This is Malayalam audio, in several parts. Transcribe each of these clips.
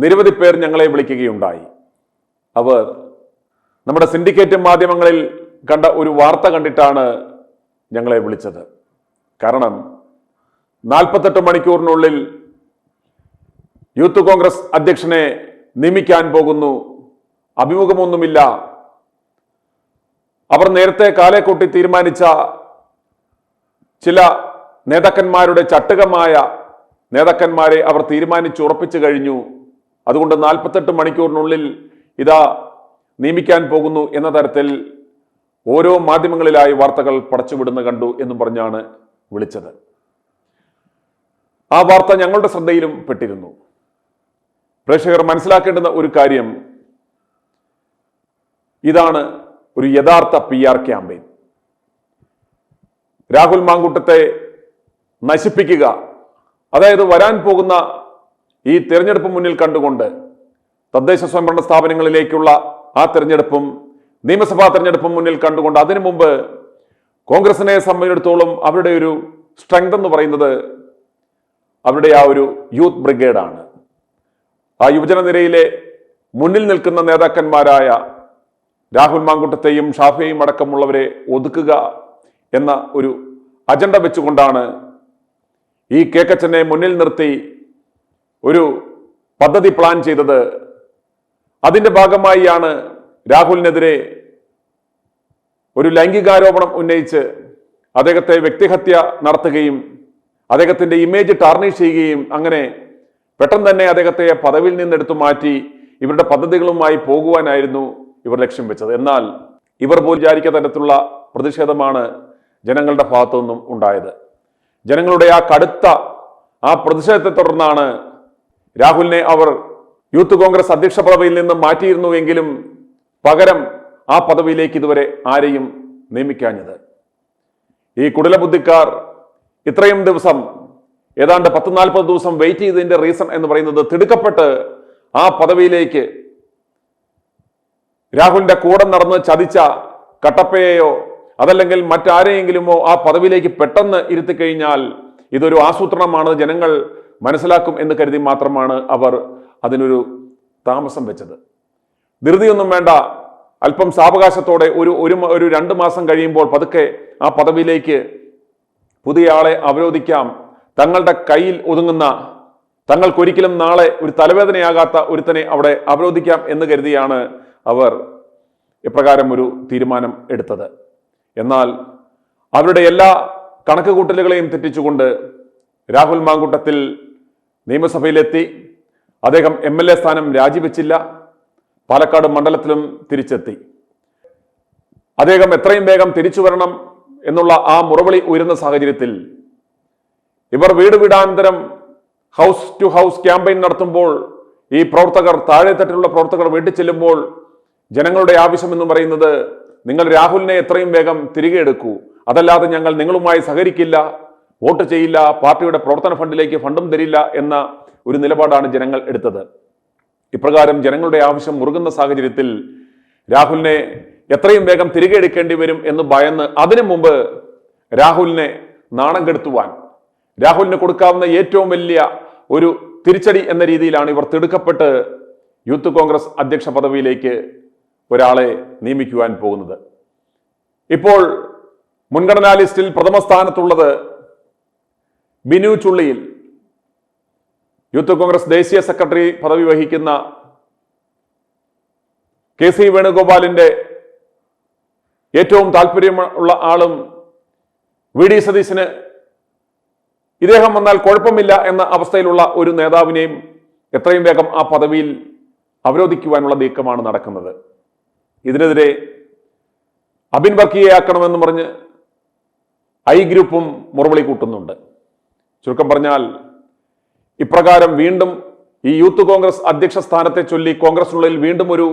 നിരവധി പേർ ഞങ്ങളെ വിളിക്കുകയുണ്ടായി. അവർ നമ്മുടെ സിൻഡിക്കേറ്റ് മാധ്യമങ്ങളിൽ കണ്ട ഒരു വാർത്ത കണ്ടിട്ടാണ് ഞങ്ങളെ വിളിച്ചത്. കാരണം 48 മണിക്കൂറിനുള്ളിൽ യൂത്ത് കോൺഗ്രസ് അധ്യക്ഷനെ നിയമിക്കാൻ പോകുന്നു, അഭിമുഖമൊന്നുമില്ല, അവർ നേരത്തെ കാലേക്കൂട്ടി തീരുമാനിച്ച ചില നേതാക്കന്മാരുടെ ചട്ടുകമായ നേതാക്കന്മാരെ അവർ തീരുമാനിച്ചുറപ്പിച്ചു കഴിഞ്ഞു, അതുകൊണ്ട് 48 മണിക്കൂറിനുള്ളിൽ ഇതാ നിയമിക്കാൻ പോകുന്നു എന്ന തരത്തിൽ ഓരോ മാധ്യമങ്ങളിലായി വാർത്തകൾ പടച്ചുവിടുന്ന കണ്ടു എന്ന് പറഞ്ഞാണ് വിളിച്ചത്. ആ വാർത്ത ഞങ്ങളുടെ ശ്രദ്ധയിലും പെട്ടിരുന്നു. പ്രേക്ഷകർ മനസ്സിലാക്കേണ്ടുന്ന ഒരു കാര്യം ഇതാണ്: ഒരു യഥാർത്ഥ PR ക്യാമ്പയിൻ. രാഹുൽ മാങ്കൂട്ടത്തെ നശിപ്പിക്കുക, അതായത് വരാൻ പോകുന്ന ഈ തെരഞ്ഞെടുപ്പ് മുന്നിൽ കണ്ടുകൊണ്ട് തദ്ദേശ സ്വയംഭരണ സ്ഥാപനങ്ങളിലേക്കുള്ള ആ തെരഞ്ഞെടുപ്പും നിയമസഭാ തെരഞ്ഞെടുപ്പും മുന്നിൽ കണ്ടുകൊണ്ട് അതിനു മുമ്പ് കോൺഗ്രസിനെ സംബന്ധിച്ചിടത്തോളം അവരുടെ ഒരു സ്ട്രെങ്ത് എന്ന് പറയുന്നത് അവരുടെ ആ ഒരു യൂത്ത് ബ്രിഗേഡാണ്. ആ യുവജന നിരയിലെ മുന്നിൽ നിൽക്കുന്ന നേതാക്കന്മാരായ രാഹുൽ മാങ്കൂട്ടത്തെയും ഷാഫിയെയും അടക്കമുള്ളവരെ ഒതുക്കുക എന്ന ഒരു അജണ്ട വെച്ചുകൊണ്ടാണ് ഈ കേക്കച്ചനെ മുന്നിൽ നിർത്തി ഒരു പദ്ധതി പ്ലാൻ ചെയ്തത്. അതിന്റെ ഭാഗമായിയാണ് രാഹുലിനെതിരെ ഒരു ലൈംഗികാരോപണം ഉന്നയിച്ച് അദ്ദേഹത്തെ വ്യക്തിഹത്യ നടത്തുകയും അദ്ദേഹത്തിന്റെ ഇമേജ് ടാർണിഷ് ചെയ്യുകയും അങ്ങനെ പെട്ടെന്ന് തന്നെ അദ്ദേഹത്തെ പദവിയിൽ നിന്നെടുത്തു മാറ്റി ഇവരുടെ പദ്ധതികളുമായി പോകുവാനായിരുന്നു ഇവർ ലക്ഷ്യം വെച്ചത്. എന്നാൽ ഇവർ പോലും വിചാരിക്കുന്ന തരത്തിലുള്ള പ്രതിഷേധമാണ് ജനങ്ങളുടെ ഭാഗത്തു നിന്നും ഉണ്ടായത്. ജനങ്ങളുടെ ആ കടുത്ത ആ പ്രതിഷേധത്തെ തുടർന്നാണ് രാഹുലിനെ അവർ യൂത്ത് കോൺഗ്രസ് അധ്യക്ഷ പദവിയിൽ നിന്ന് മാറ്റിയിരുന്നുവെങ്കിലും പകരം ആ പദവിയിലേക്ക് ഇതുവരെ ആരെയും നിയമിക്കാഞ്ഞത്. ഈ കുടിലബുദ്ധിക്കാർ ഇത്രയും ദിവസം ഏതാണ്ട് 10-40 ദിവസം വെയിറ്റ് ചെയ്തതിന്റെ റീസൺ എന്ന് പറയുന്നത് തിടുക്കപ്പെട്ട് ആ പദവിയിലേക്ക് രാഹുലിന്റെ കൂടെ നടന്ന് ചതിച്ച കട്ടപ്പയെയോ അതല്ലെങ്കിൽ മറ്റാരെയെങ്കിലുമോ ആ പദവിയിലേക്ക് പെട്ടെന്ന് ഇരുത്തിക്കഴിഞ്ഞാൽ ഇതൊരു ആസൂത്രണമാണ്, ജനങ്ങൾ മനസ്സിലാക്കും എന്ന് കരുതി മാത്രമാണ് അവർ അതിനൊരു താമസം വെച്ചത്. ധൃതിയൊന്നും വേണ്ട, അല്പം സാവകാശത്തോടെ ഒരു 2 മാസം കഴിയുമ്പോൾ പതുക്കെ ആ പദവിയിലേക്ക് പുതിയ ആളെ അവരോധിക്കാം. തങ്ങളുടെ കയ്യിൽ ഒതുങ്ങുന്ന, തങ്ങൾക്കൊരിക്കലും നാളെ ഒരു തലവേദനയാകാത്ത ഒരുത്തനെ അവിടെ അവരോധിക്കാം എന്ന് കരുതിയാണ് അവർ ഇപ്രകാരം ഒരു തീരുമാനം എടുത്തത്. എന്നാൽ അവരുടെ എല്ലാ കണക്കുകൂട്ടലുകളെയും തെറ്റിച്ചുകൊണ്ട് രാഹുൽ മാങ്കൂട്ടത്തിൽ നിയമസഭയിലെത്തി. അദ്ദേഹം MLA സ്ഥാനം രാജിവെച്ചില്ല, പാലക്കാട് മണ്ഡലത്തിലും തിരിച്ചെത്തി. അദ്ദേഹം എത്രയും വേഗം തിരിച്ചു വരണം എന്നുള്ള ആ മുറവിളി ഉയരുന്ന സാഹചര്യത്തിൽ ഇവർ വീട് വീടാന്തരം ഹൗസ് ടു ഹൗസ് ക്യാമ്പയിൻ നടത്തുമ്പോൾ ഈ പ്രവർത്തകർ, താഴെത്തട്ടിലുള്ള പ്രവർത്തകർ വീട്ടിൽ ചെല്ലുമ്പോൾ ജനങ്ങളുടെ ആവശ്യം എന്ന് പറയുന്നത് നിങ്ങൾ രാഹുലിനെ എത്രയും വേഗം തിരികെ എടുക്കൂ, അതല്ലാതെ ഞങ്ങൾ നിങ്ങളുമായി സഹകരിക്കില്ല, വോട്ട് ചെയ്യില്ല, പാർട്ടിയുടെ പ്രവർത്തന ഫണ്ടിലേക്ക് ഫണ്ടും തരില്ല എന്ന ഒരു നിലപാടാണ് ജനങ്ങൾ എടുത്തത്. ഇപ്രകാരം ജനങ്ങളുടെ ആവശ്യം മുറുകുന്ന സാഹചര്യത്തിൽ രാഹുലിനെ എത്രയും വേഗം തിരികെ എടുക്കേണ്ടി വരും എന്ന് ഭയന്ന് അതിനു മുമ്പ് രാഹുലിനെ നാണം കെടുത്തുവാൻ, രാഹുലിന് കൊടുക്കാവുന്ന ഏറ്റവും വലിയ ഒരു തിരിച്ചടി എന്ന രീതിയിലാണ് ഇവർ തിടുക്കപ്പെട്ട് യൂത്ത് കോൺഗ്രസ് അധ്യക്ഷ പദവിയിലേക്ക് ഒരാളെ നിയമിക്കുവാൻ പോകുന്നത്. ഇപ്പോൾ മുൻഗണനാ ലിസ്റ്റിൽ പ്രഥമ സ്ഥാനത്തുള്ളത് ബിനു ചുള്ളിയിൽ, യൂത്ത് കോൺഗ്രസ് ദേശീയ സെക്രട്ടറി പദവി വഹിക്കുന്ന KC വേണുഗോപാലിന്റെ ഏറ്റവും താല്പര്യമുള്ള ആളും VD സതീശന് ഇദ്ദേഹം വന്നാൽ കുഴപ്പമില്ല എന്ന അവസ്ഥയിലുള്ള ഒരു നേതാവിനെയും എത്രയും വേഗം ആ പദവിയിൽ അവരോധിക്കുവാനുള്ള നീക്കമാണ് നടക്കുന്നത്. ഇതിനെതിരെ അബിൻ വർക്കിയെയാക്കണമെന്ന് പറഞ്ഞ് ഐ ഗ്രൂപ്പും മുറവിളി കൂട്ടുന്നുണ്ട്. ചുരുക്കം പറഞ്ഞാൽ ഇപ്രകാരം വീണ്ടും ഈ യൂത്ത് കോൺഗ്രസ് അധ്യക്ഷ സ്ഥാനത്തെ ചൊല്ലി കോൺഗ്രസിനുള്ളിൽ വീണ്ടും ഒരു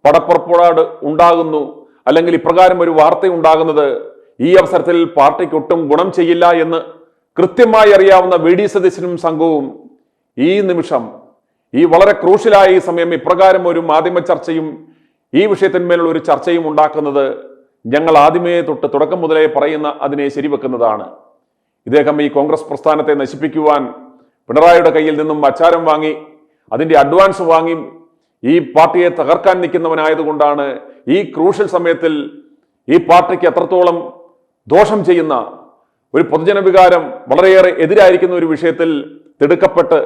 പടപ്പുറപ്പാട് ഉണ്ടാകുന്നു, അല്ലെങ്കിൽ ഇപ്രകാരം ഒരു വാർത്ത ഉണ്ടാകുന്നത് ഈ അവസരത്തിൽ പാർട്ടിക്ക് ഒട്ടും ഗുണം ചെയ്യില്ല എന്ന് കൃത്യമായി അറിയാവുന്ന VD സതീശനും സംഘവും ഈ നിമിഷം, ഈ വളരെ ക്രൂഷ്യലായ ഈ സമയം ഇപ്രകാരം ഒരു മാധ്യമ ചർച്ചയും ഈ വിഷയത്തിന്മേലുള്ള ഒരു ചർച്ചയും ഉണ്ടാക്കുന്നത് ഞങ്ങൾ ആദ്യമേ തൊട്ട് തുടക്കം മുതലേ പറയുന്ന അതിനെ ശരിവെക്കുന്നതാണ്. ഇദ്ദേഹം ഈ കോൺഗ്രസ് പ്രസ്ഥാനത്തെ നശിപ്പിക്കുവാൻ പിണറായിയുടെ കയ്യിൽ നിന്നും അച്ചാരം വാങ്ങി അതിൻ്റെ അഡ്വാൻസ് വാങ്ങി ഈ പാർട്ടിയെ തകർക്കാൻ നിൽക്കുന്നവനായതുകൊണ്ടാണ് ഈ ക്രൂഷ്യൽ സമയത്തിൽ ഈ പാർട്ടിക്ക് എത്രത്തോളം ദോഷം ചെയ്യുന്ന ഒരു പൊതുജന വികാരം വളരെയേറെ എതിരായിരിക്കുന്ന ഒരു വിഷയത്തിൽ തിടുക്കപ്പെട്ട്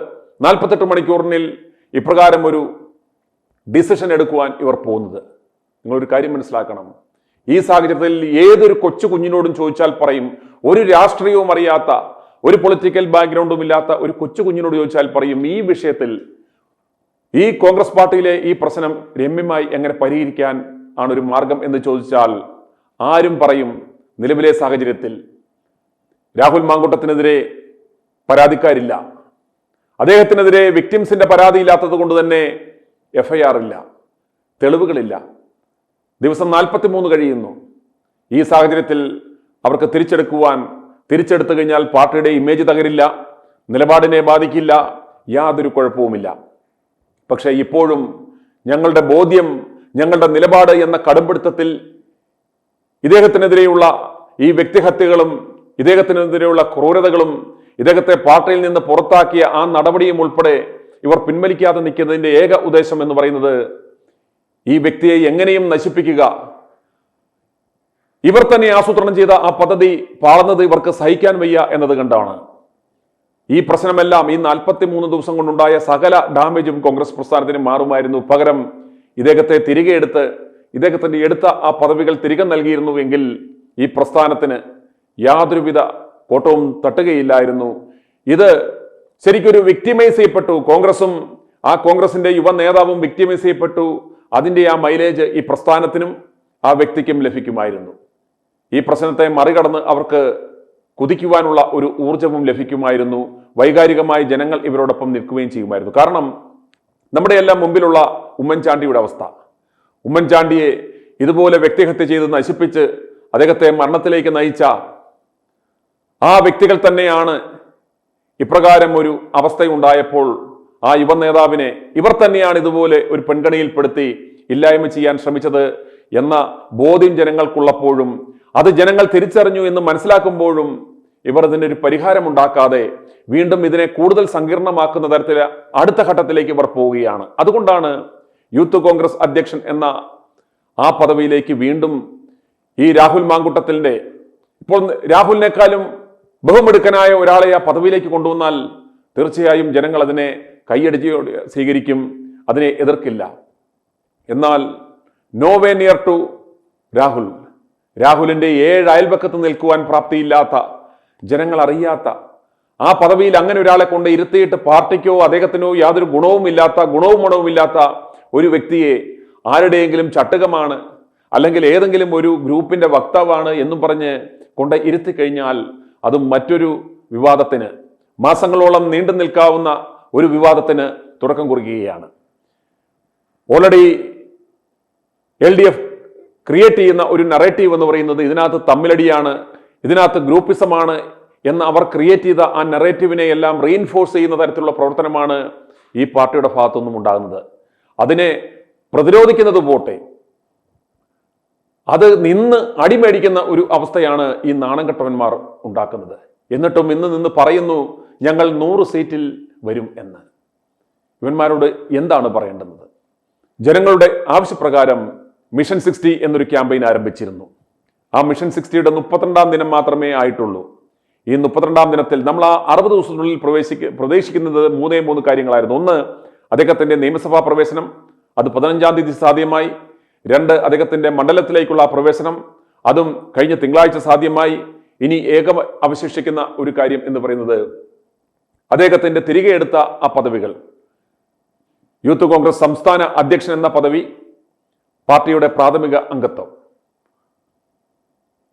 48 മണിക്കൂറിനിൽ ഇപ്രകാരം ഒരു ഡിസിഷൻ എടുക്കുവാൻ ഇവർ പോകുന്നത്. നിങ്ങളൊരു കാര്യം മനസ്സിലാക്കണം. ഈ സാഹചര്യത്തിൽ ഏതൊരു കൊച്ചു കുഞ്ഞിനോടും ചോദിച്ചാൽ പറയും, ഒരു രാഷ്ട്രീയവും അറിയാത്ത, ഒരു പൊളിറ്റിക്കൽ ബാക്ക്ഗ്രൗണ്ടും ഇല്ലാത്ത ഒരു കൊച്ചു കുഞ്ഞിനോട് ചോദിച്ചാൽ പറയും, ഈ വിഷയത്തിൽ ഈ കോൺഗ്രസ് പാർട്ടിയിലെ ഈ പ്രശ്നം രമ്യമായി എങ്ങനെ പരിഹരിക്കാൻ ആണ് ഒരു മാർഗം എന്ന് ചോദിച്ചാൽ ആരും പറയും നിലവിലെ സാഹചര്യത്തിൽ രാഹുൽ മാങ്കൂട്ടത്തിനെതിരെ പരാതിക്കാരില്ല, അദ്ദേഹത്തിനെതിരെ വിക്ടിംസിന്റെ പരാതി ഇല്ലാത്തത് കൊണ്ട് തന്നെ FIR ഇല്ല, തെളിവുകളില്ല. ദിവസം 43 കഴിയുന്നു. ഈ സാഹചര്യത്തിൽ അവർക്ക് തിരിച്ചെടുത്തു കഴിഞ്ഞാൽ പാർട്ടിയുടെ ഇമേജ് തകരില്ല, നിലപാടിനെ ബാധിക്കില്ല, യാതൊരു കുഴപ്പവുമില്ല. പക്ഷേ ഇപ്പോഴും ഞങ്ങളുടെ ബോധ്യം, ഞങ്ങളുടെ നിലപാട് എന്ന കടുംപിടുത്തത്തിൽ ഇദ്ദേഹത്തിനെതിരെയുള്ള ഈ വ്യക്തിഹത്യകളും ഇദ്ദേഹത്തിനെതിരെയുള്ള ക്രൂരതകളും ഇദ്ദേഹത്തെ പാർട്ടിയിൽ നിന്ന് പുറത്താക്കിയ ആ നടപടിയും ഉൾപ്പെടെ ഇവർ പിൻവലിക്കാതെ നിൽക്കുന്നതിന്റെ ഏക ഉദ്ദേശം എന്ന് പറയുന്നത് ഈ വ്യക്തിയെ എങ്ങനെയും നശിപ്പിക്കുക. ഇവർ തന്നെ ആസൂത്രണം ചെയ്ത ആ പദ്ധതി പാളുന്നത് ഇവർക്ക് സഹിക്കാൻ വയ്യ എന്നത് കണ്ടാണ്. ഈ പ്രശ്നമെല്ലാം ഈ 43 ദിവസം കൊണ്ടുണ്ടായ സകല ഡാമേജും കോൺഗ്രസ് പ്രസ്ഥാനത്തിന് മാറുമായിരുന്നു. പകരം ഇദ്ദേഹത്തെ തിരികെ ഇദ്ദേഹത്തിന്റെ എടുത്ത ആ പദവികൾ തിരികെ നൽകിയിരുന്നുവെങ്കിൽ ഈ പ്രസ്ഥാനത്തിന് യാതൊരുവിധ കോട്ടവും തട്ടുകയില്ലായിരുന്നു. ഇത് ശരിക്കൊരു വിക്ടിമൈസ് ചെയ്യപ്പെട്ടു. കോൺഗ്രസും ആ കോൺഗ്രസിന്റെ യുവ നേതാവും വിക്ടിമൈസ് ചെയ്യപ്പെട്ടു. അതിന്റെ ആ മൈലേജ് ഈ പ്രസ്ഥാനത്തിനും ആ വ്യക്തിക്കും ലഭിക്കുമായിരുന്നു. ഈ പ്രശ്നത്തെ മറികടന്ന് അവർക്ക് കുതിക്കുവാനുള്ള ഒരു ഊർജവും ലഭിക്കുമായിരുന്നു. വൈകാരികമായി ജനങ്ങൾ ഇവരോടൊപ്പം നിൽക്കുകയും ചെയ്യുമായിരുന്നു. കാരണം നമ്മുടെ എല്ലാം മുമ്പിലുള്ള ഉമ്മൻചാണ്ടിയുടെ അവസ്ഥ, ഉമ്മൻചാണ്ടിയെ ഇതുപോലെ വ്യക്തിഹത്യ ചെയ്ത് നശിപ്പിച്ച് അദ്ദേഹത്തെ മരണത്തിലേക്ക് നയിച്ച ആ വ്യക്തികൾ തന്നെയാണ് ഇപ്രകാരം ഒരു അവസ്ഥയുണ്ടായപ്പോൾ ആ യുവ നേതാവിനെ ഇവർ തന്നെയാണ് ഇതുപോലെ ഒരു പെൺകണിയിൽപ്പെടുത്തി ഇല്ലായ്മ ചെയ്യാൻ ശ്രമിച്ചത് എന്ന ബോധ്യം ജനങ്ങൾക്കുള്ളപ്പോഴും അത് ജനങ്ങൾ തിരിച്ചറിഞ്ഞു എന്ന് മനസ്സിലാക്കുമ്പോഴും ഇവർ ഇതിനൊരു പരിഹാരമുണ്ടാക്കാതെ വീണ്ടും ഇതിനെ കൂടുതൽ സങ്കീർണമാക്കുന്ന തരത്തിൽ അടുത്ത ഘട്ടത്തിലേക്ക് ഇവർ പോവുകയാണ്. അതുകൊണ്ടാണ് യൂത്ത് കോൺഗ്രസ് അധ്യക്ഷൻ എന്ന ആ പദവിയിലേക്ക് വീണ്ടും ഈ രാഹുൽ മാങ്കൂട്ടത്തിന്റെ, ഇപ്പോൾ രാഹുലിനേക്കാളും ബഹുമിടുക്കനായ ഒരാളെ ആ പദവിയിലേക്ക് കൊണ്ടുവന്നാൽ തീർച്ചയായും ജനങ്ങൾ അതിനെ കൈയടിച്ച് സ്വീകരിക്കും, അതിനെ എതിർക്കില്ല. എന്നാൽ നോ വേ നിയർ ടു രാഹുലിന്റെ 7 അയൽപക്കത്ത് നിൽക്കുവാൻ പ്രാപ്തിയില്ലാത്ത, ജനങ്ങൾ അറിയാത്ത ആ പദവിയിൽ അങ്ങനെ ഒരാളെ കൊണ്ട് ഇരുത്തിയിട്ട് പാർട്ടിക്കോ അദ്ദേഹത്തിനോ യാതൊരു ഗുണവും മണവുമില്ലാത്ത ഒരു വ്യക്തിയെ ആരുടെയെങ്കിലും ചട്ടുകമാണ് അല്ലെങ്കിൽ ഏതെങ്കിലും ഒരു ഗ്രൂപ്പിന്റെ വക്താവാണ് എന്നും പറഞ്ഞ് കൊണ്ട് ഇരുത്തി കഴിഞ്ഞാൽ അതും മറ്റൊരു വിവാദത്തിന്, മാസങ്ങളോളം നീണ്ടു നിൽക്കാവുന്ന ഒരു വിവാദത്തിന് തുടക്കം കുറിക്കുകയാണ്. ഓൾറെഡി LDF ക്രിയേറ്റ് ചെയ്യുന്ന ഒരു നറേറ്റീവ് എന്ന് പറയുന്നത് ഇതിനകത്ത് തമ്മിലടിയാണ്, ഇതിനകത്ത് ഗ്രൂപ്പിസമാണ് എന്ന് അവർ ക്രിയേറ്റ് ചെയ്ത ആ നറേറ്റീവിനെ എല്ലാം റീഇൻഫോഴ്സ് ചെയ്യുന്ന തരത്തിലുള്ള പ്രവർത്തനമാണ് ഈ പാർട്ടിയുടെ ഭാഗത്തുനിന്നും ഉണ്ടാകുന്നത്. അതിനെ പ്രതിരോധിക്കുന്നത് പോട്ടെ, അത് നിന്ന് അടിമേടിക്കുന്ന ഒരു അവസ്ഥയാണ് ഈ നാണംകെട്ടവന്മാർ ഉണ്ടാക്കുന്നത്. എന്നിട്ടും നിന്ന് പറയുന്നു ഞങ്ങൾ 100 സീറ്റിൽ വരും എന്ന്. ഇവന്മാരോട് എന്താണ് പറയേണ്ടത്? ജനങ്ങളുടെ ആവശ്യപ്രകാരം മിഷൻ 60 എന്നൊരു ക്യാമ്പയിൻ ആരംഭിച്ചിരുന്നു. ആ മിഷൻ 60യുടെ 32ാം ദിനം മാത്രമേ ആയിട്ടുള്ളൂ. ഈ 32ാം ദിനത്തിൽ നമ്മൾ ആ 60 ദിവസത്തിനുള്ളിൽ പ്രതീക്ഷിക്കുന്നത് 3 കാര്യങ്ങളായിരുന്നു. 1, അദ്ദേഹത്തിന്റെ നിയമസഭാ പ്രവേശനം, അത് 15ാം തീയതി സാധ്യമായി. 2, അദ്ദേഹത്തിന്റെ മണ്ഡലത്തിലേക്കുള്ള പ്രവേശനം, അതും കഴിഞ്ഞ തിങ്കളാഴ്ച സാധ്യമായി. ഇനി അവശേഷിക്കുന്ന ഒരു കാര്യം എന്ന് പറയുന്നത് അദ്ദേഹത്തിന്റെ തിരികെ എടുത്ത ആ പദവികൾ. യൂത്ത് കോൺഗ്രസ് സംസ്ഥാന അധ്യക്ഷൻ എന്ന പദവി, പാർട്ടിയുടെ പ്രാഥമിക അംഗത്വം.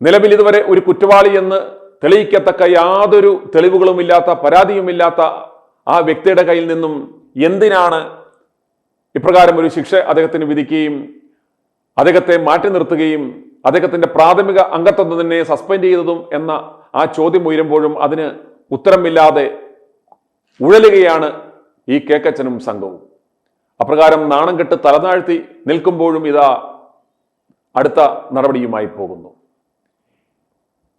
നിലവിൽ ഇതുവരെ ഒരു കുറ്റവാളി എന്ന് തെളിയിക്കത്തക്ക യാതൊരു തെളിവുകളുമില്ലാത്ത, പരാതിയുമില്ലാത്ത ആ വ്യക്തിയുടെ കയ്യിൽ നിന്നും എന്തിനാണ് ഇപ്രകാരം ഒരു ശിക്ഷ അദ്ദേഹത്തിന് വിധിക്കുകയും അദ്ദേഹത്തെ മാറ്റി നിർത്തുകയും അദ്ദേഹത്തിന്റെ പ്രാഥമിക അംഗത്വം തന്നെ സസ്പെൻഡ് ചെയ്തതും എന്ന ആ ചോദ്യം ഉയരുമ്പോഴും അതിന് ഉത്തരമില്ലാതെ ഉഴലുകയാണ് ഈ കേക്കച്ചനും സംഘവും. അപ്രകാരം നാണം കെട്ട് തലതാഴ്ത്തി നിൽക്കുമ്പോഴും ഇതാ അടുത്ത നടപടിയുമായി പോകുന്നു.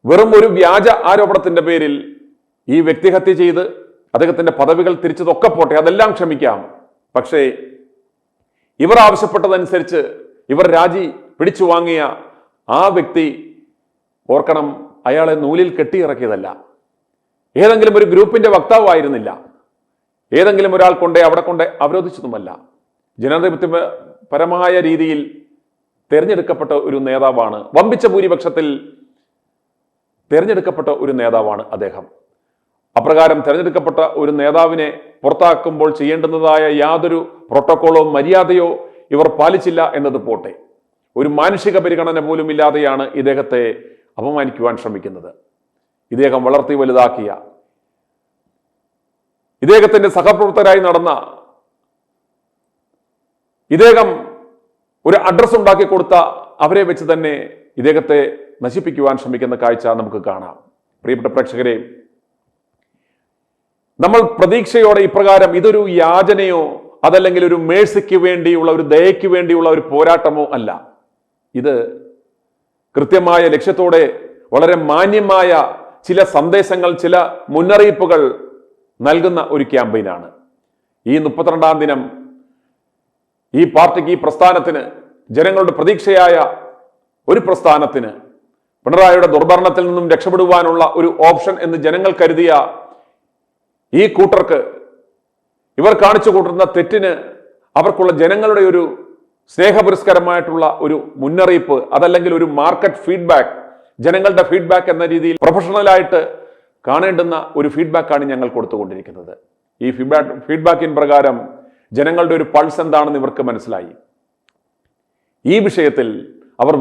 വെറും ഒരു വ്യാജ ആരോപണത്തിന്റെ പേരിൽ ഈ വ്യക്തിഹത്യ ചെയ്ത് അദ്ദേഹത്തിന്റെ പദവികൾ തിരിച്ചതൊക്കെ പോട്ടെ, അതെല്ലാം ക്ഷമിക്കാം. പക്ഷേ ഇവർ ആവശ്യപ്പെട്ടതനുസരിച്ച് ഇവർ രാജി പിടിച്ചു വാങ്ങിയ ആ വ്യക്തി, ഓർക്കണം, അയാളെ നൂലിൽ കെട്ടിയിറക്കിയതല്ല, ഏതെങ്കിലും ഒരു ഗ്രൂപ്പിന്റെ വക്താവായിരുന്നില്ല, ഏതെങ്കിലും ഒരാൾ അവിടെ കൊണ്ട് അവരോധിച്ചതുമല്ല. ജനാധിപത്യപരമായ രീതിയിൽ തെരഞ്ഞെടുക്കപ്പെട്ട ഒരു നേതാവാണ്, വമ്പിച്ച ഭൂരിപക്ഷത്തിൽ തെരഞ്ഞെടുക്കപ്പെട്ട ഒരു നേതാവാണ് അദ്ദേഹം. അപ്രകാരം തെരഞ്ഞെടുക്കപ്പെട്ട ഒരു നേതാവിനെ പുറത്താക്കുമ്പോൾ ചെയ്യേണ്ടുന്നതായ യാതൊരു പ്രോട്ടോക്കോളോ മര്യാദയോ ഇവർ പാലിച്ചില്ല എന്നത് പോട്ടെ, ഒരു മാനുഷിക പരിഗണന പോലും ഇല്ലാതെയാണ് ഇദ്ദേഹത്തെ അപമാനിക്കുവാൻ ശ്രമിക്കുന്നത്. ഇദ്ദേഹം വളർത്തി വലുതാക്കിയ, ഇദ്ദേഹത്തിന്റെ സഹപ്രവർത്തകരായി നടന്ന, ഇദ്ദേഹം ഒരു അഡ്രസ് ഉണ്ടാക്കി കൊടുത്ത അവരെ വെച്ച് തന്നെ ഇദ്ദേഹത്തെ നശിപ്പിക്കുവാൻ ശ്രമിക്കുന്ന കാഴ്ച നമുക്ക് കാണാം. പ്രിയപ്പെട്ട പ്രേക്ഷകരെ, നമ്മൾ പ്രതീക്ഷയോടെ ഇപ്രകാരം ഇതൊരു യാചനയോ അതല്ലെങ്കിൽ ഒരു മേഴ്സിക്ക് വേണ്ടിയുള്ള, ഒരു ദയയ്ക്ക് വേണ്ടിയുള്ള ഒരു പോരാട്ടമോ അല്ല. ഇത് കൃത്യമായ ലക്ഷ്യത്തോടെ വളരെ മാന്യമായ ചില സന്ദേശങ്ങൾ, ചില മുന്നറിയിപ്പുകൾ നൽകുന്ന ഒരു ക്യാമ്പയിനാണ്. ഈ 32-ാം ദിനം ഈ പാർട്ടിക്ക്, ഈ പ്രസ്ഥാനത്തിന്, ജനങ്ങളുടെ പ്രതീക്ഷയായ ഒരു പ്രസ്ഥാനത്തിന് പിണറായിയുടെ ദുർഭരണത്തിൽ നിന്നും രക്ഷപ്പെടുവാനുള്ള ഒരു ഓപ്ഷൻ എന്ന് ജനങ്ങൾ കരുതിയ ഈ കൂട്ടർക്ക്, ഇവർ കാണിച്ചു കൂട്ടുന്ന തെറ്റിന് അവർക്കുള്ള ജനങ്ങളുടെ ഒരു സ്നേഹപുരസ്കരമായിട്ടുള്ള ഒരു മുന്നറിയിപ്പ്, അതല്ലെങ്കിൽ ഒരു മാർക്കറ്റ് ഫീഡ്ബാക്ക്, ജനങ്ങളുടെ ഫീഡ്ബാക്ക് എന്ന രീതിയിൽ പ്രൊഫഷണലായിട്ട് കാണേണ്ടുന്ന ഒരു ഫീഡ്ബാക്കാണ് ഞങ്ങൾ കൊടുത്തുകൊണ്ടിരിക്കുന്നത്. ഈ ഫീഡ്ബാക്കിൻ പ്രകാരം ജനങ്ങളുടെ ഒരു പൾസ് എന്താണെന്ന് ഇവർക്ക് മനസ്സിലായി. ഈ വിഷയത്തിൽ അവർ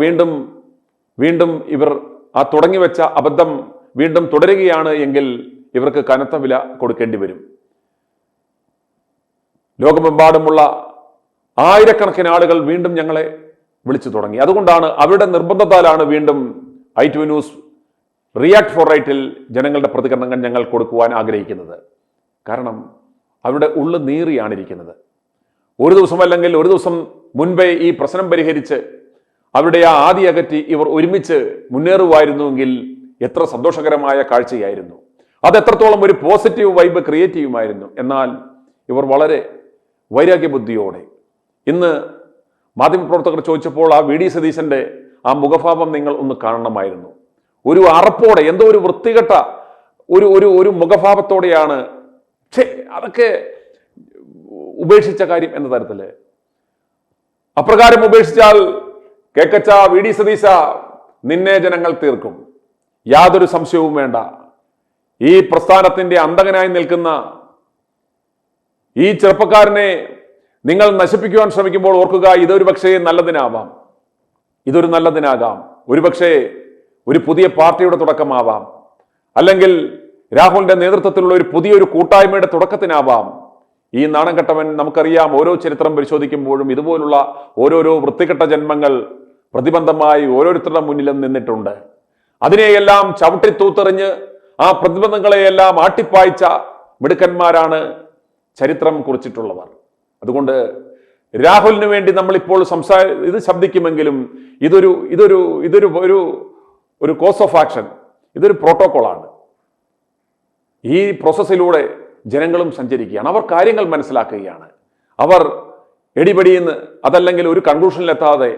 വീണ്ടും ഇവർ ആ തുടങ്ങിവെച്ച അബദ്ധം വീണ്ടും തുടരുകയാണ് എങ്കിൽ ഇവർക്ക് കനത്ത വില കൊടുക്കേണ്ടി വരും. ലോകമെമ്പാടുമുള്ള ആയിരക്കണക്കിന് ആളുകൾ വീണ്ടും ഞങ്ങളെ വിളിച്ചു തുടങ്ങി. അതുകൊണ്ടാണ്, അവരുടെ നിർബന്ധത്താലാണ് വീണ്ടും i2 ന്യൂസ് റിയാക്ട് ഫോർ റൈറ്റിൽ ജനങ്ങളുടെ പ്രതികരണങ്ങൾ ഞങ്ങൾ കൊടുക്കുവാൻ ആഗ്രഹിക്കുന്നത്. കാരണം അവരുടെ ഉള്ളു നീറിയാണ് ഇരിക്കുന്നത്. ഒരു ദിവസം അല്ലെങ്കിൽ ഒരു ദിവസം മുൻപേ ഈ പ്രശ്നം പരിഹരിച്ച് അവരുടെ ആ ആദി അകറ്റി ഇവർ ഒരുമിച്ച് മുന്നേറുമായിരുന്നുവെങ്കിൽ എത്ര സന്തോഷകരമായ കാഴ്ചയായിരുന്നു. അത് എത്രത്തോളം ഒരു പോസിറ്റീവ് വൈബ് ക്രിയേറ്റ് ചെയ്യുമായിരുന്നു. എന്നാൽ ഇവർ വളരെ വൈരാഗ്യബുദ്ധിയോടെ, ഇന്ന് മാധ്യമപ്രവർത്തകർ ചോദിച്ചപ്പോൾ ആ വി ഡി സതീശന്റെ ആ മുഖഭാവം നിങ്ങൾ ഒന്ന് കാണണമായിരുന്നു. ഒരു അറപ്പോടെ, എന്തോ ഒരു വൃത്തികെട്ട ഒരു മുഖഭാവത്തോടെയാണ്, അതൊക്കെ ഉപേക്ഷിച്ച കാര്യം എന്ന തരത്തില്. അപ്രകാരം ഉപേക്ഷിച്ചാൽ കേക്കച്ച, വി ഡി സതീശ, നിന്നെ ജനങ്ങൾ തീർക്കും, യാതൊരു സംശയവും വേണ്ട. ഈ പ്രസ്ഥാനത്തിന്റെ അന്തകനായി നിൽക്കുന്ന ഈ ചെറുപ്പക്കാരനെ നിങ്ങൾ നശിപ്പിക്കുവാൻ ശ്രമിക്കുമ്പോൾ ഓർക്കുക, ഇതൊരു പക്ഷേ നല്ലതിനാവാം, ഇതൊരു നല്ലതിനാകാം, ഒരുപക്ഷെ ഒരു പുതിയ പാർട്ടിയുടെ തുടക്കമാവാം, അല്ലെങ്കിൽ രാഹുലിന്റെ നേതൃത്വത്തിലുള്ള ഒരു പുതിയൊരു കൂട്ടായ്മയുടെ തുടക്കത്തിനാവാം. ഈ നാണം കെട്ടവൻ, നമുക്കറിയാം, ഓരോ ചരിത്രം പരിശോധിക്കുമ്പോഴും ഇതുപോലുള്ള ഓരോരോ വൃത്തികെട്ട ജന്മങ്ങൾ പ്രതിബന്ധമായി ഓരോരുത്തരുടെ മുന്നിലും നിന്നിട്ടുണ്ട്. അതിനെയെല്ലാം ചവിട്ടിത്തൂത്തെറിഞ്ഞ് ആ പ്രതിബന്ധങ്ങളെയെല്ലാം ആട്ടിപ്പായിച്ച മിടുക്കന്മാരാണ് ചരിത്രം കുറിച്ചിട്ടുള്ളവർ. അതുകൊണ്ട് രാഹുലിന് വേണ്ടി നമ്മളിപ്പോൾ ഇത് ശബ്ദിക്കുമെങ്കിലും ഇതൊരു കോഴ്സ് ഓഫ് ആക്ഷൻ, ഇതൊരു പ്രോട്ടോകോളാണ്. ഈ പ്രോസസ്സിലൂടെ ജനങ്ങളും സഞ്ചരിക്കുകയാണ്, അവർ കാര്യങ്ങൾ മനസ്സിലാക്കുകയാണ്. അവർ എടിപടിയെന്ന് അതല്ലെങ്കിൽ ഒരു കൺക്ലൂഷനിലെത്താതെ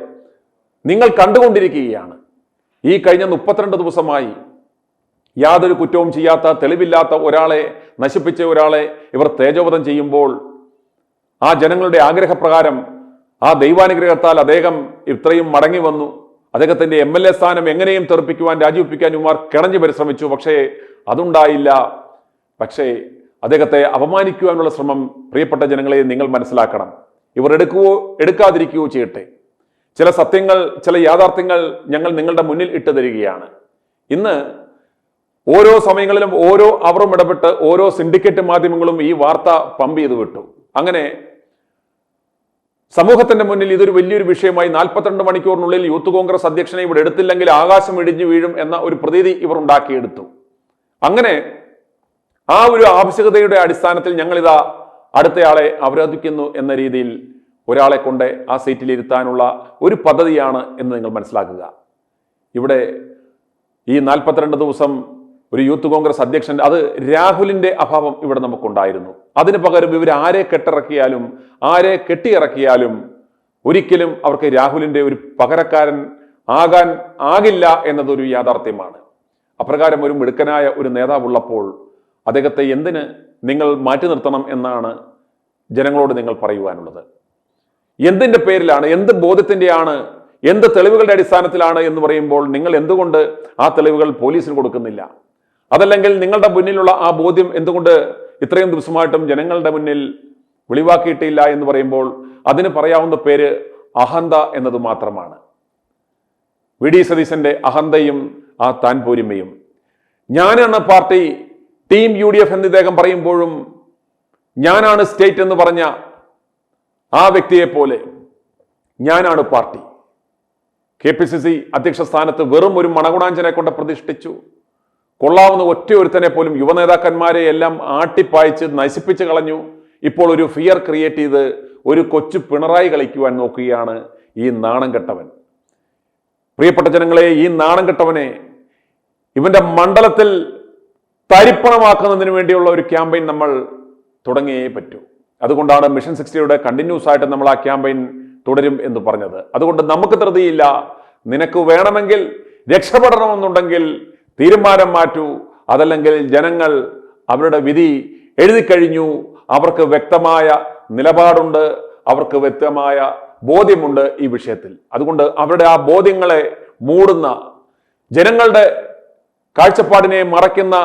നിങ്ങൾ കണ്ടുകൊണ്ടിരിക്കുകയാണ്. ഈ കഴിഞ്ഞ 32 ദിവസമായി യാതൊരു കുറ്റവും ചെയ്യാത്ത, തെളിവില്ലാത്ത ഒരാളെ നശിപ്പിച്ച ഒരാളെ ഇവർ തേജോവധം ചെയ്യുമ്പോൾ ആ ജനങ്ങളുടെ ആഗ്രഹപ്രകാരം, ആ ദൈവാനുഗ്രഹത്താൽ അദ്ദേഹം ഇത്രയും മടങ്ങി വന്നു. അദ്ദേഹത്തിന്റെ MLA സ്ഥാനം എങ്ങനെയും തെറിപ്പിക്കുവാൻ, രാജിവെപ്പിക്കാൻ ഇവർ കിണഞ്ഞു പരിശ്രമിച്ചു. പക്ഷേ അതുണ്ടായില്ല. പക്ഷേ അദ്ദേഹത്തെ അപമാനിക്കുവാനുള്ള ശ്രമം, പ്രിയപ്പെട്ട ജനങ്ങളെ, നിങ്ങൾ മനസ്സിലാക്കണം. ഇവർ എടുക്കാതിരിക്കുകയോ ചെയ്യട്ടെ. ചില സത്യങ്ങൾ, ചില യാഥാർത്ഥ്യങ്ങൾ ഞങ്ങൾ നിങ്ങളുടെ മുന്നിൽ ഇട്ടു തരികയാണ്. ഇന്ന് ഓരോ സമയങ്ങളിലും ഓരോ അവറും ഇടപെട്ട് ഓരോ സിൻഡിക്കേറ്റ് മാധ്യമങ്ങളും ഈ വാർത്ത പമ്പ് ചെയ്ത് വിട്ടു. അങ്ങനെ സമൂഹത്തിന്റെ മുന്നിൽ ഇതൊരു വലിയൊരു വിഷയമായി 42 മണിക്കൂറിനുള്ളിൽ യൂത്ത് കോൺഗ്രസ് അധ്യക്ഷനെ ഇവിടെ എടുത്തില്ലെങ്കിൽ ആകാശം ഇടിഞ്ഞു വീഴും എന്ന ഒരു പ്രതീതി ഇവർ ഉണ്ടാക്കിയെടുത്തു. അങ്ങനെ ആ ഒരു ആവശ്യകതയുടെ അടിസ്ഥാനത്തിൽ ഞങ്ങളിതാ അടുത്തയാളെ അവരോധിക്കുന്നു എന്ന രീതിയിൽ ഒരാളെ കൊണ്ട് ആ സീറ്റിൽ ഇരുത്താനുള്ള ഒരു പദ്ധതിയാണ് എന്ന് നിങ്ങൾ മനസ്സിലാക്കുക. ഇവിടെ ഈ 42 ദിവസം ഒരു യൂത്ത് കോൺഗ്രസ് അധ്യക്ഷൻ, അത് രാഹുലിന്റെ അഭാവം ഇവിടെ നമുക്കുണ്ടായിരുന്നു. അതിന് പകരം ഇവർ ആരെ കെട്ടിറക്കിയാലും ആരെ കെട്ടിയിറക്കിയാലും ഒരിക്കലും അവർക്ക് രാഹുലിന്റെ ഒരു പകരക്കാരൻ ആകില്ല എന്നതൊരു യാഥാർത്ഥ്യമാണ്. അപ്രകാരം ഒരു മിടുക്കനായ ഒരു നേതാവുള്ളപ്പോൾ അദ്ദേഹത്തെ എന്തിന് നിങ്ങൾ മാറ്റി നിർത്തണം എന്നാണ് ജനങ്ങളോട് നിങ്ങൾ പറയുവാനുള്ളത്. എന്തിന്റെ പേരിലാണ്, എന്ത് ബോധ്യത്തിന്റെയാണ്, എന്ത് തെളിവുകളുടെ അടിസ്ഥാനത്തിലാണ് എന്ന് പറയുമ്പോൾ നിങ്ങൾ എന്തുകൊണ്ട് ആ തെളിവുകൾ പോലീസിന് കൊടുക്കുന്നില്ല? അതല്ലെങ്കിൽ നിങ്ങളുടെ മുന്നിലുള്ള ആ ബോധ്യം എന്തുകൊണ്ട് ഇത്രയും ദിവസമായിട്ടും ജനങ്ങളുടെ മുന്നിൽ വെളിവാക്കിയിട്ടില്ല എന്ന് പറയുമ്പോൾ അതിന് പറയാവുന്ന പേര് അഹന്ത എന്നത് മാത്രമാണ്. വി ഡി സതീശന്റെ അഹന്തയും ആ താൻ പോരിമയും. ഞാനാണ് പാർട്ടി, ടീം UDF എന്ന് ഇദ്ദേഹം പറയുമ്പോഴും ഞാനാണ് സ്റ്റേറ്റ് എന്ന് പറഞ്ഞ ആ വ്യക്തിയെ പോലെ ഞാനാണ് പാർട്ടി. KPCC അധ്യക്ഷ സ്ഥാനത്ത് വെറും ഒരു മണഗുണാഞ്ചനെ കൊണ്ട് പ്രതിഷ്ഠിച്ചു. കൊള്ളാവുന്ന ഒറ്റ ഒരുത്തനെ പോലും യുവനേതാക്കന്മാരെ എല്ലാം ആട്ടിപ്പായിച്ച് നശിപ്പിച്ച് കളഞ്ഞു. ഇപ്പോൾ ഒരു ഫിയർ ക്രിയേറ്റ് ചെയ്ത് ഒരു കൊച്ചു പിണറായി കളിക്കുവാൻ നോക്കുകയാണ് ഈ നാണം കെട്ടവൻ. പ്രിയപ്പെട്ട ജനങ്ങളെ, ഈ നാണം കെട്ടവനെ ഇവന്റെ മണ്ഡലത്തിൽ തരിപ്പണമാക്കുന്നതിന് വേണ്ടിയുള്ള ഒരു ക്യാമ്പയിൻ നമ്മൾ തുടങ്ങിയേ പറ്റൂ. അതുകൊണ്ടാണ് മിഷൻ 60യുടെ കണ്ടിന്യൂസ് ആയിട്ട് നമ്മൾ ആ ക്യാമ്പയിൻ തുടരും എന്ന് പറഞ്ഞത്. അതുകൊണ്ട് നമുക്ക് ധൃതിയില്ല. നിനക്ക് വേണമെങ്കിൽ രക്ഷപ്പെടണമെന്നുണ്ടെങ്കിൽ തീരുമാനം മാറ്റൂ. അതല്ലെങ്കിൽ ജനങ്ങൾ അവരുടെ വിധി എഴുതി കഴിഞ്ഞു. അവർക്ക് വ്യക്തമായ നിലപാടുണ്ട്, അവർക്ക് വ്യക്തമായ ബോധ്യമുണ്ട് ഈ വിഷയത്തിൽ. അതുകൊണ്ട് അവരുടെ ആ ബോധ്യങ്ങളെ മൂടുന്ന, ജനങ്ങളുടെ കാഴ്ചപ്പാടിനെ മറയ്ക്കുന്ന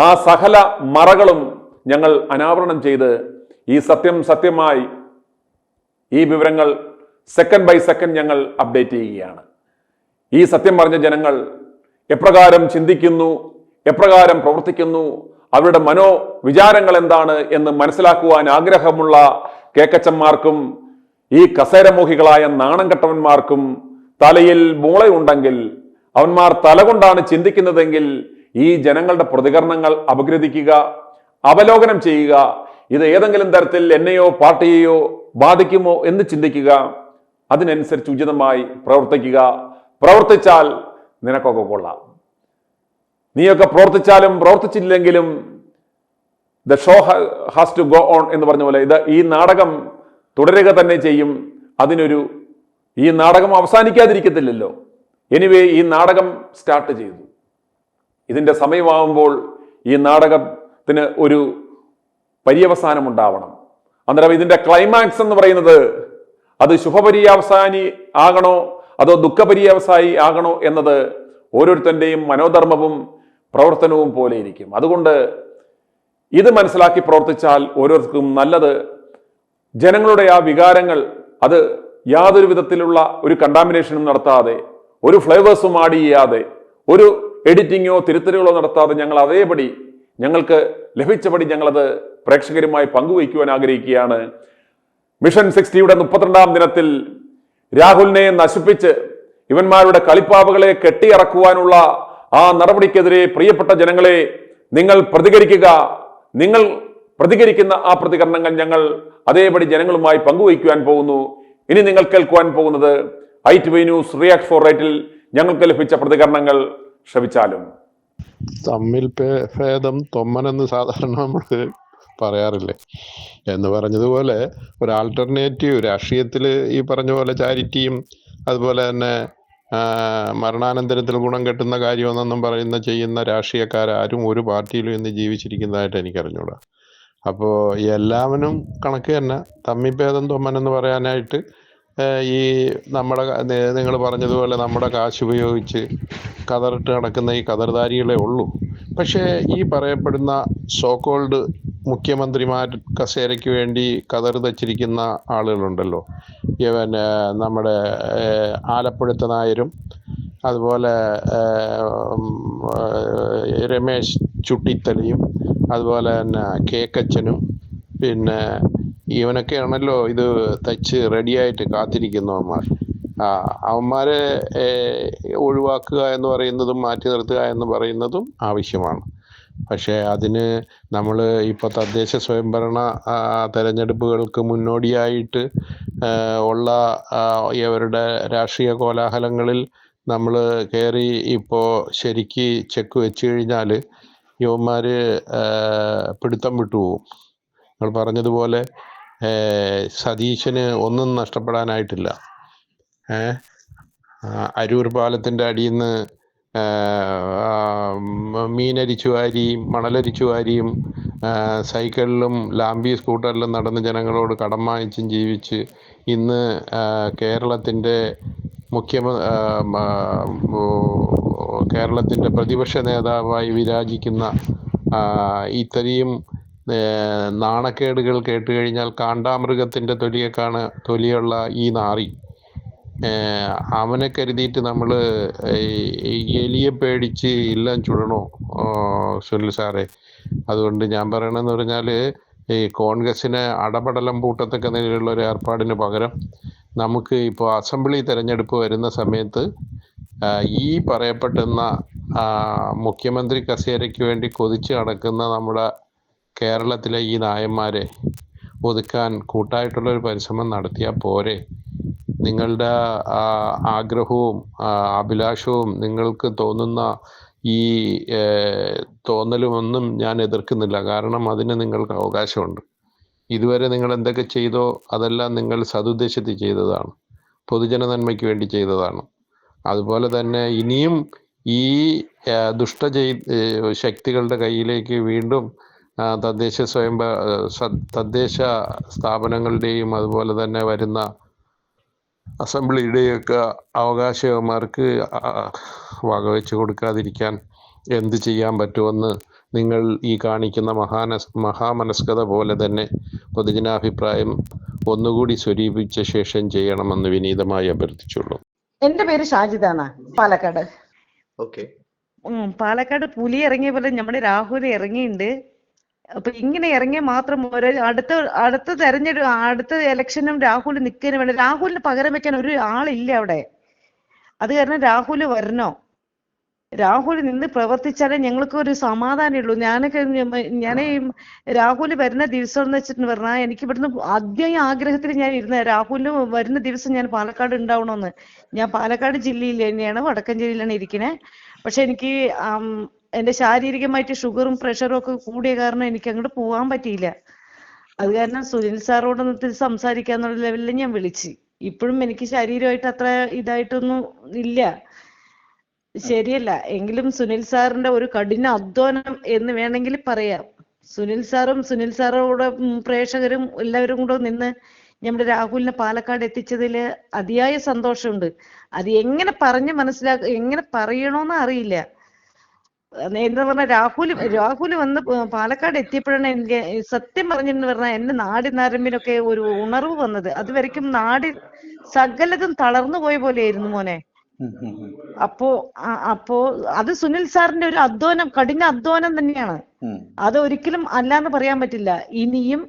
ആ സകല മറകളും ഞങ്ങൾ അനാവരണം ചെയ്ത് ഈ സത്യമായി ഈ വിവരങ്ങൾ സെക്കൻഡ് ബൈ സെക്കൻഡ് ഞങ്ങൾ അപ്ഡേറ്റ് ചെയ്യുകയാണ്. ഈ സത്യം പറഞ്ഞ ജനങ്ങൾ എപ്രകാരം ചിന്തിക്കുന്നു, എപ്രകാരം പ്രവർത്തിക്കുന്നു, അവരുടെ മനോവിചാരങ്ങൾ എന്താണ് എന്ന് മനസ്സിലാക്കുവാൻ ആഗ്രഹമുള്ള കേക്കച്ചന്മാർക്കും ഈ കസേരമോഹികളായ നാണം കെട്ടവന്മാർക്കും തലയിൽ മൂളയുണ്ടെങ്കിൽ, അവന്മാർ തലകൊണ്ടാണ് ചിന്തിക്കുന്നതെങ്കിൽ ഈ ജനങ്ങളുടെ പ്രതികരണങ്ങൾ അപഗ്രഥിക്കുക, അവലോകനം ചെയ്യുക. ഇത് ഏതെങ്കിലും തരത്തിൽ എന്നെയോ പാർട്ടിയെയോ ബാധിക്കുമോ എന്ന് ചിന്തിക്കുക. അതിനനുസരിച്ച് ഉചിതമായി പ്രവർത്തിക്കുക. പ്രവർത്തിച്ചാൽ നിനക്കൊക്കെ കൊള്ളാം. നീയൊക്കെ പ്രവർത്തിച്ചാലും പ്രവർത്തിച്ചില്ലെങ്കിലും the show has to go on എന്ന് പറഞ്ഞ പോലെ ഈ നാടകം തുടരുക തന്നെ ചെയ്യും. ഈ നാടകം അവസാനിക്കാതിരിക്കത്തില്ലല്ലോ. എനിവേ, ഈ നാടകം സ്റ്റാർട്ട് ചെയ്തു. ഇതിന്റെ സമയമാകുമ്പോൾ ഈ നാടകത്തിന് ഒരു പര്യവസാനം ഉണ്ടാവണം. അന്നേരം ഇതിന്റെ ക്ലൈമാക്സ് എന്ന് പറയുന്നത് അത് ശുഭപര്യവസാനി ആകണോ അതോ ദുഃഖപര്യവസായി ആകണോ എന്നത് ഓരോരുത്തരുടെയും മനോധർമ്മവും പ്രവർത്തനവും പോലെ ഇരിക്കും. അതുകൊണ്ട് ഇത് മനസ്സിലാക്കി പ്രവർത്തിച്ചാൽ ഓരോരുത്തർക്കും നല്ലത്. ജനങ്ങളുടെ ആ വികാരങ്ങൾ അത് യാതൊരു വിധത്തിലുള്ള ഒരു കണ്ടാമിനേഷനും നടത്താതെ, ഒരു ഫ്ലേവേഴ്സും ആഡ് ചെയ്യാതെ, ഒരു എഡിറ്റിങ്ങോ തിരുത്തലുകളോ നടത്താതെ ഞങ്ങൾ അതേപടി ഞങ്ങൾക്ക് ലഭിച്ചപടി ഞങ്ങളത് പ്രേക്ഷകരുമായി പങ്കുവയ്ക്കുവാൻ ആഗ്രഹിക്കുകയാണ്. മിഷൻ 60യുടെ 32ാം ദിനത്തിൽ രാഹുലിനെ നശിപ്പിച്ച് ഇവന്മാരുടെ കളിപ്പാവുകളെ കെട്ടിയിറക്കുവാനുള്ള ആ നടപടിക്കെതിരെ പ്രിയപ്പെട്ട ജനങ്ങളെ, നിങ്ങൾ പ്രതികരിക്കുക. നിങ്ങൾ പ്രതികരിക്കുന്ന ആ പ്രതികരണങ്ങൾ ഞങ്ങൾ അതേപടി ജനങ്ങളുമായി പങ്കുവയ്ക്കുവാൻ പോകുന്നു. ഇനി നിങ്ങൾ കേൾക്കുവാൻ പോകുന്നത് ITV ന്യൂസ് റിയാക്ട് ഫോർ റൈറ്റിൽ ഞങ്ങൾക്ക് ലഭിച്ച പ്രതികരണങ്ങൾ. ശ്രവിച്ചാലും. തമ്മിൽ ഭേദം തൊമ്മനെന്ന് സാധാരണ നമ്മൾ പറയാറില്ലേ എന്ന് പറഞ്ഞതുപോലെ ഒരു ആൾട്ടർനേറ്റീവ് രാഷ്ട്രീയത്തിൽ ഈ പറഞ്ഞ പോലെ ചാരിറ്റിയും അതുപോലെ തന്നെ മരണാനന്തരത്തിൽ ഗുണം കിട്ടുന്ന കാര്യമെന്നൊന്നും ചെയ്യുന്ന രാഷ്ട്രീയക്കാരും ഒരു പാർട്ടിയിലും ഇന്ന് ജീവിച്ചിരിക്കുന്നതായിട്ട് എനിക്കറിഞ്ഞൂടാ. അപ്പോൾ എല്ലാവരും കണക്ക് തന്നെ തമ്മിഭേദം തൊമ്മനെന്ന് പറയാനായിട്ട് ഈ നമ്മുടെ നിങ്ങൾ പറഞ്ഞതുപോലെ നമ്മുടെ കാശ് ഉപയോഗിച്ച് കതറിട്ട് നടക്കുന്ന ഈ കതർധാരികളെ ഉള്ളൂ. പക്ഷേ ഈ പറയപ്പെടുന്ന സോക്കോൾഡ് മുഖ്യമന്ത്രിമാർ കസേരയ്ക്ക് വേണ്ടി കതർ തച്ചിരിക്കുന്ന ആളുകളുണ്ടല്ലോ, നമ്മുടെ ആലപ്പുഴത്തെ നായരും അതുപോലെ രമേശ് ചുട്ടിത്തലയും അതുപോലെ തന്നെ കേക്കച്ചനും പിന്നെ ഇവനൊക്കെയാണല്ലോ ഇത് തച്ച് റെഡിയായിട്ട് കാത്തിരിക്കുന്നവന്മാർ. അവന്മാരെ ഒഴിവാക്കുക എന്ന് പറയുന്നതും മാറ്റി നിർത്തുക എന്ന് പറയുന്നതും ആവശ്യമാണ്. പക്ഷേ അതിന് നമ്മൾ ഇപ്പോൾ തദ്ദേശ സ്വയംഭരണ തെരഞ്ഞെടുപ്പുകൾക്ക് മുന്നോടിയായിട്ട് ഉള്ള ഇവരുടെ രാഷ്ട്രീയ കോലാഹലങ്ങളിൽ നമ്മൾ കയറി ഇപ്പോൾ ശരിക്ക് ചെക്ക് വെച്ച് കഴിഞ്ഞാൽ യുവന്മാര് പിടുത്തം വിട്ടുപോകും. നിങ്ങൾ പറഞ്ഞതുപോലെ സതീശന് ഒന്നും നഷ്ടപ്പെടാനായിട്ടില്ല. അരൂർ പാലത്തിൻ്റെ അടിയിൽ നിന്ന് മീനരിച്ചു വാരിയും മണലരിച്ചു വാരിയും സൈക്കിളിലും ലാംബി സ്കൂട്ടറിലും നടന്ന് ജനങ്ങളോട് കടം വാങ്ങിച്ചും ജീവിച്ച് ഇന്ന് കേരളത്തിൻ്റെ കേരളത്തിൻ്റെ പ്രതിപക്ഷ നേതാവായി വിരാജിക്കുന്ന ഇത്രയും നാണക്കേടുകൾ കേട്ട് കഴിഞ്ഞാൽ കാണ്ടാമൃഗത്തിൻ്റെ തൊലിയുള്ള ഈ നാറി അവനെ കരുതിയിട്ട് നമ്മൾ എലിയെ പേടിച്ച് ഇല്ലം ചുടണോ സുനിൽ സാറേ? അതുകൊണ്ട് ഞാൻ പറയണമെന്ന് പറഞ്ഞാൽ ഈ കോൺഗ്രസിന് അടപടലം പൂട്ടത്തക്ക നിലയിലുള്ള ഒരു ഏർപ്പാടിന് പകരം നമുക്ക് ഇപ്പോൾ അസംബ്ലി തെരഞ്ഞെടുപ്പ് വരുന്ന സമയത്ത് ഈ പറയപ്പെടുന്ന മുഖ്യമന്ത്രി കസേരയ്ക്ക് വേണ്ടി കൊതിച്ച് നടക്കുന്ന നമ്മുടെ കേരളത്തിലെ ഈ നായന്മാരെ ഒതുക്കാൻ കൂട്ടായിട്ടുള്ളൊരു പരിശ്രമം നടത്തിയാൽ പോരെ? നിങ്ങളുടെ ആഗ്രഹവും അഭിലാഷവും നിങ്ങൾക്ക് തോന്നുന്ന ഈ തോന്നലുമൊന്നും ഞാൻ എതിർക്കുന്നില്ല. കാരണം അതിന് നിങ്ങൾക്ക് അവകാശമുണ്ട്. ഇതുവരെ നിങ്ങൾ എന്തൊക്കെ ചെയ്തോ അതെല്ലാം നിങ്ങൾ സതുദ്ദേശത്തിൽ ചെയ്തതാണ്, പൊതുജന നന്മയ്ക്ക് വേണ്ടി ചെയ്തതാണ്. അതുപോലെ തന്നെ ഇനിയും ഈ ശക്തികളുടെ കയ്യിലേക്ക് വീണ്ടും തദ്ദേശ സ്ഥാപനങ്ങളുടെയും അതുപോലെ തന്നെ വരുന്ന അസംബ്ലിയുടെയൊക്കെ അവകാശമാർക്ക് വകവെച്ച് കൊടുക്കാതിരിക്കാൻ എന്ത് ചെയ്യാൻ പറ്റുമെന്ന് നിങ്ങൾ ഈ കാണിക്കുന്ന മഹാമനസ്കത പോലെ തന്നെ പൊതുജനാഭിപ്രായം ഒന്നുകൂടി സ്വരൂപിച്ച ശേഷം ചെയ്യണമെന്ന് വിനീതമായി അഭ്യർത്ഥിച്ചുള്ളൂ. എന്റെ പേര് ഷാജിദാണ്, പാലക്കാട്. ഓക്കെ. പാലക്കാട് പുലി ഇറങ്ങിയ പോലെ നമ്മുടെ രാഹുൽ ഇറങ്ങിയിട്ടുണ്ട്. അപ്പൊ ഇങ്ങനെ ഇറങ്ങിയ മാത്രം അടുത്ത ഇലക്ഷനും രാഹുൽ നിൽക്കാനും വേണ്ട. രാഹുലിന് പകരം വെക്കാൻ ഒരു ആളില്ല അവിടെ. അത് കാരണം രാഹുൽ വരണോ? രാഹുൽ നിന്ന് പ്രവർത്തിച്ചാലേ ഞങ്ങൾക്ക് ഒരു സമാധാനമേ ഉള്ളൂ. ഞാൻ രാഹുൽ വരുന്ന ദിവസം എന്ന് വെച്ചിട്ട് പറഞ്ഞാൽ എനിക്ക് ഇവിടുന്ന് ആദ്യം ആഗ്രഹത്തിൽ ഞാൻ ഇരുന്ന രാഹുലിന് വരുന്ന ദിവസം ഞാൻ പാലക്കാട് ഉണ്ടാവണമെന്ന്. ഞാൻ പാലക്കാട് ജില്ലയിൽ തന്നെയാണ്, വടക്കൻ ജില്ലയിലാണ് ഇരിക്കുന്നത്. പക്ഷെ എനിക്ക് എന്റെ ശാരീരികമായിട്ട് ഷുഗറും പ്രഷറും ഒക്കെ കൂടിയ കാരണം എനിക്ക് അങ്ങോട്ട് പോകാൻ പറ്റിയില്ല. അത് കാരണം സുനിൽ സാറോട് സംസാരിക്കാന്നുള്ള ലെവലിൽ ഞാൻ വിളിച്ച്. ഇപ്പോഴും എനിക്ക് ശരീരമായിട്ട് അത്ര ഇതായിട്ടൊന്നും ഇല്ല, ശരിയല്ല. എങ്കിലും സുനിൽ സാറിന്റെ ഒരു കഠിന അധ്വാനം എന്ന് വേണമെങ്കിൽ പറയാം. സുനിൽ സാറോട് പ്രേക്ഷകരും എല്ലാവരും കൂടെ നിന്ന് നമ്മുടെ രാഹുലിനെ പാലക്കാട് എത്തിച്ചതിൽ അതിയായ സന്തോഷമുണ്ട്. അത് എങ്ങനെ എങ്ങനെ പറയണോന്ന് അറിയില്ല. എന്താ പറഞ്ഞാൽ രാഹുൽ വന്ന് പാലക്കാട് എത്തിയപ്പോഴാണ് എനിക്ക് സത്യം പറഞ്ഞെന്ന് പറഞ്ഞാൽ എന്റെ നാടി നരമ്പിനൊക്കെ ഒരു ഉണർവ് വന്നത്. അതുവരെയ്ക്കും നാടി സകലതും തളർന്നു പോയ പോലെയായിരുന്നു മോനെ. അപ്പോ അത് സുനിൽ സാറിന്റെ ഒരു കഠിന അധ്വാനം തന്നെയാണ്. അത് ഒരിക്കലും അല്ലാന്ന് പറയാൻ പറ്റില്ല. ഇനിയും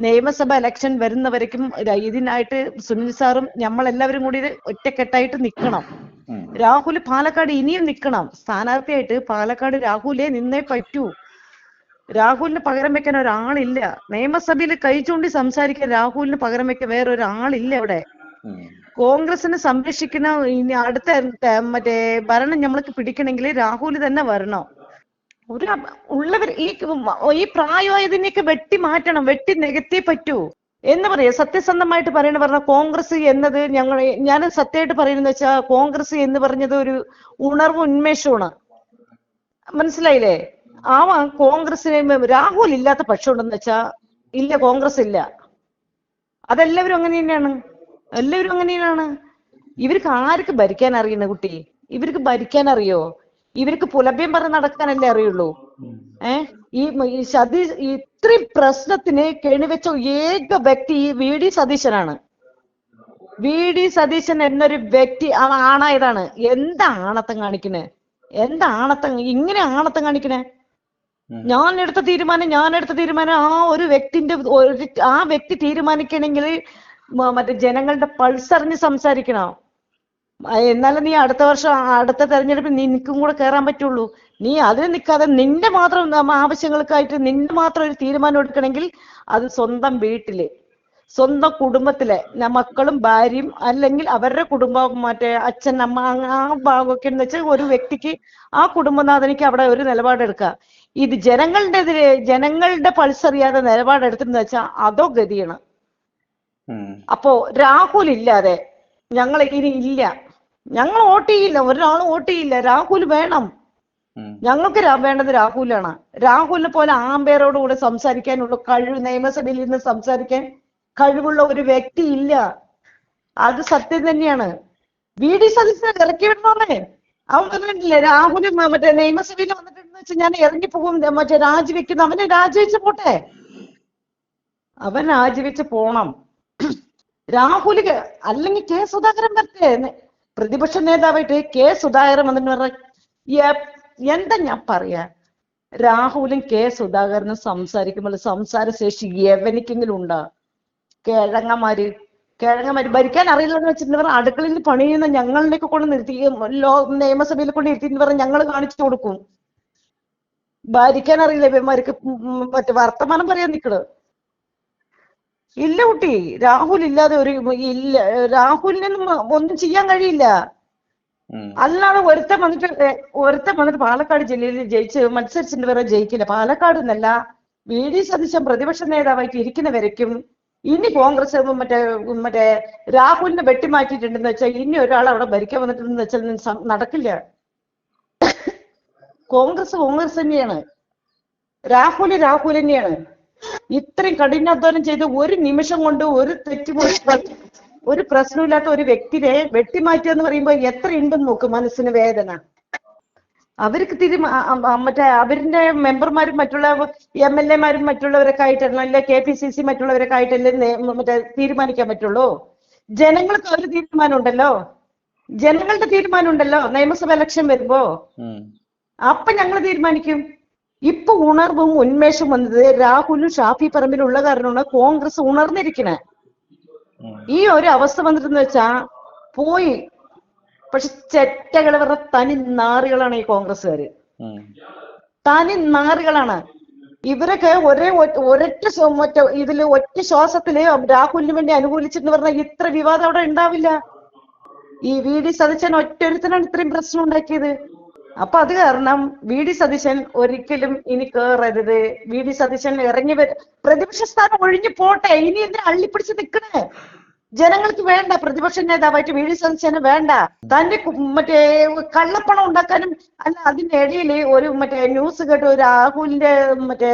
നിയമസഭ ഇലക്ഷൻ വരുന്നവരേക്കും ഇതിനായിട്ട് സുനിൽ സാറും നമ്മളെല്ലാവരും കൂടി ഒറ്റക്കെട്ടായിട്ട് നിൽക്കണം. രാഹുൽ പാലക്കാട് ഇനിയും നിൽക്കണം സ്ഥാനാർത്ഥിയായിട്ട്. പാലക്കാട് രാഹുലേ നിന്നേ പറ്റൂ. രാഹുലിന് പകരം വെക്കാൻ ഒരാളില്ല. നിയമസഭയിൽ കൈ ചൂണ്ടി സംസാരിക്കാൻ രാഹുലിന് പകരം വെക്കാൻ വേറെ ഒരാളില്ല അവിടെ. കോൺഗ്രസിനെ സംരക്ഷിക്കുന്ന ഇനി അടുത്ത ഭരണം നമ്മൾക്ക് പിടിക്കണമെങ്കിൽ രാഹുൽ തന്നെ വരണം. ഉള്ളവർ ഈ പ്രായമായതിനെയൊക്കെ വെട്ടി മാറ്റണം, വെട്ടി നികത്തേ പറ്റൂ എന്ന് പറയാം. സത്യസന്ധമായിട്ട് പറഞ്ഞ കോൺഗ്രസ് എന്നത് ഞാൻ സത്യമായിട്ട് പറയുന്നത് വെച്ചാൽ കോൺഗ്രസ് എന്ന് പറഞ്ഞത് ഒരു ഉണർവ് ഉന്മേഷമാണ്. മനസ്സിലായില്ലേ? കോൺഗ്രസിന് രാഹുൽ ഇല്ലാത്ത പക്ഷം ഉണ്ടെന്ന് വെച്ചാ ഇല്ല, കോൺഗ്രസ് ഇല്ല. അതെല്ലാവരും അങ്ങനെ തന്നെയാണ്, എല്ലാവരും അങ്ങനെയാണ്. ഇവർക്ക് ആർക്ക് ഭരിക്കാൻ അറിയുന്ന കുട്ടി? ഇവർക്ക് ഭരിക്കാൻ അറിയോ? ഇവർക്ക് പുലഭ്യം പറഞ്ഞ് നടക്കാനല്ലേ അറിയുള്ളൂ. ഇത്രയും പ്രശ്നത്തിന് കെണിവെച്ച ഏക വ്യക്തി വി ഡി സതീശനാണ്. വി ഡി സതീശൻ എന്നൊരു വ്യക്തി ആണായതാണ്. എന്താ ആണത്തം കാണിക്കണേ? ഇങ്ങനെ ആണത്തം കാണിക്കണേ? ഞാൻ എടുത്ത തീരുമാനം ആ വ്യക്തി തീരുമാനിക്കണമെങ്കിൽ ജനങ്ങളുടെ പൾസ് അറിഞ്ഞ് സംസാരിക്കണം. എന്നാലും നീ അടുത്ത തെരഞ്ഞെടുപ്പിൽ നിനക്കും കൂടെ കയറാൻ പറ്റുള്ളൂ. നീ അതിന് നിൽക്കാതെ നിന്റെ മാത്രം ആവശ്യങ്ങൾക്കായിട്ട് നിന്റെ മാത്രം ഒരു തീരുമാനം എടുക്കണമെങ്കിൽ അത് സ്വന്തം വീട്ടില് സ്വന്തം കുടുംബത്തിലെ മക്കളും ഭാര്യയും അല്ലെങ്കിൽ അവരുടെ കുടുംബം മറ്റേ അച്ഛൻ അമ്മ ആ ഭാഗമൊക്കെ എന്ന് വെച്ചാൽ ഒരു വ്യക്തിക്ക് ആ കുടുംബനാഥനിക്ക് അവിടെ ഒരു നിലപാടെടുക്കുക. ഇത് ജനങ്ങളുടെ ജനങ്ങളുടെ പൾസറിയാതെ നിലപാടെടുത്തെന്ന് വെച്ചാൽ അതോ ഗതിയാണ്. അപ്പോ രാഹുൽ ഇല്ലാതെ ഞങ്ങൾ ഇനി ഇല്ല, ഞങ്ങൾ വോട്ട് ചെയ്യില്ല, ഒരാളും വോട്ട് ചെയ്യില്ല. രാഹുൽ വേണം, ഞങ്ങൾക്ക് വേണ്ടത് രാഹുലാണ്. രാഹുലിനെ പോലെ ആംബേരോട് കൂടെ സംസാരിക്കാനുള്ള കഴിവ് നിയമസഭയിൽ നിന്ന് സംസാരിക്കാൻ കഴിവുള്ള ഒരു വ്യക്തി ഇല്ല. അത് സത്യം തന്നെയാണ്. VD സതീശനെ ഇറക്കി വിടണോന്നേ. അവൻ പറഞ്ഞിട്ടില്ലേ രാഹുൽ മറ്റേ നിയമസഭയിൽ വന്നിട്ടുണ്ടെന്ന് വെച്ചാൽ ഞാൻ ഇറങ്ങിപ്പോകും, മറ്റേ രാജിവെക്കുന്നു. അവനെ രാജിവെച്ച് പോട്ടെ, അവൻ രാജിവെച്ച് പോണം. രാഹുൽ അല്ലെങ്കിൽ കെ സുധാകരൻ വരട്ടെ, പ്രതിപക്ഷ നേതാവായിട്ട് കെ സുധാകരൻ വന്നിട്ട് പറഞ്ഞ എന്താ ഞാൻ പറയാ, രാഹുലും കെ സുധാകരനും സംസാരിക്കുമ്പോൾ സംസാര ശേഷി എവനിക്കെങ്കിലും ഉണ്ടാ? കിഴങ്ങന്മാര് ഭരിക്കാൻ അറിയില്ലെന്ന് വെച്ചിട്ട് അടുക്കളയിൽ പണി ചെയ്യുന്ന ഞങ്ങളിലേക്ക് കൊണ്ട് നിർത്തി നിയമസഭയിൽ കൊണ്ട് ഇരുത്തിന്ന് പറഞ്ഞ് ഞങ്ങൾ കാണിച്ചു കൊടുക്കും. ഭരിക്കാൻ അറിയില്ല ഇവന്മാർക്ക്, മറ്റേ വർത്തമാനം പറയാൻ നിക്കണ്. ഇല്ല കുട്ടി, രാഹുൽ ഇല്ലാതെ ഇല്ല, രാഹുലിനൊന്നും ഒന്നും ചെയ്യാൻ കഴിയില്ല. അല്ലാതെ ഒരുത്തൻ വന്നിട്ട് പാലക്കാട് ജില്ലയിൽ മത്സരിച്ചിട്ട് വരെ ജയിക്കില്ല. പാലക്കാട് എന്നല്ല, VD സതീശൻ പ്രതിപക്ഷ നേതാവായിട്ട് ഇരിക്കുന്നവരേക്കും ഇനി കോൺഗ്രസ് മറ്റേ രാഹുലിനെ വെട്ടിമാറ്റിയിട്ടുണ്ടെന്ന് വെച്ചാൽ ഇനി ഒരാൾ അവിടെ ഭരിക്കാൻ വന്നിട്ടുണ്ടെന്ന് വെച്ചാൽ നടക്കില്ല. കോൺഗ്രസ് തന്നെയാണ്, രാഹുൽ തന്നെയാണ്. ഇത്രയും കഠിനാധ്വാനം ചെയ്ത് ഒരു നിമിഷം കൊണ്ട് ഒരു പ്രശ്നമില്ലാത്ത ഒരു വ്യക്തിയെ വെട്ടിമാറ്റുക എന്ന് പറയുമ്പോൾ എത്ര ഉണ്ടെന്ന് നോക്ക് മനസ്സിന് വേദന. അവർക്ക് മറ്റേ അവരുടെ മെമ്പർമാരും മറ്റുള്ള MLA മാരും മറ്റുള്ളവരൊക്കെ ആയിട്ടല്ല, അല്ലെ KPCC മറ്റുള്ളവരൊക്കെ ആയിട്ടല്ലേ മറ്റേ തീരുമാനിക്കാൻ പറ്റുള്ളൂ. ജനങ്ങൾക്ക് ഒരു തീരുമാനം ഉണ്ടല്ലോ, ജനങ്ങളുടെ തീരുമാനം ഉണ്ടല്ലോ നിയമസഭ ഇലക്ഷൻ വരുമ്പോ. അപ്പൊ ഞങ്ങൾ തീരുമാനിക്കും. ഇപ്പൊ ഉണർവും ഉന്മേഷവും വന്നത് രാഹുലും ഷാഫി പറമ്പിലുള്ള കാരണമാണ് കോൺഗ്രസ് ഉണർന്നിരിക്കണേ. ഈ ഒരു അവസ്ഥ വന്നിട്ടെന്ന് വെച്ചാ പോയി. പക്ഷെ ചെറ്റകള് പറഞ്ഞ തനി നാറികളാണ് ഈ കോൺഗ്രസ്സുകാര്, തനി നാറികളാണ്. ഇവരൊക്കെ ഒറ്റ ശ്വാസത്തില് രാഹുലിന് വേണ്ടി അനുകൂലിച്ചെന്ന് പറഞ്ഞാൽ ഇത്ര വിവാദം അവിടെ ഉണ്ടാവില്ല. ഈ VD സതീശൻ ഒറ്റൊരുത്തനാണ് ഇത്രയും പ്രശ്നം ഉണ്ടാക്കിയത്. അപ്പൊ അത് കാരണം VD സതീശൻ ഒരിക്കലും ഇനി കേറരുത്. VD സതീശൻ ഇറങ്ങി പ്രതിപക്ഷ സ്ഥാനം ഒഴിഞ്ഞു പോട്ടെ. ഇനി എന്തിനാ അള്ളിപ്പിടിച്ച് നിക്കണേ? ജനങ്ങൾക്ക് വേണ്ട പ്രതിപക്ഷ നേതാവായിട്ട് VD സതീശന് വേണ്ട. തന്റെ മറ്റേ കള്ളപ്പണം ഉണ്ടാക്കാനും അല്ല, അതിന്റെ ഇടയിൽ ഒരു മറ്റേ ന്യൂസ് കേട്ടു, രാഹുലിന്റെ മറ്റേ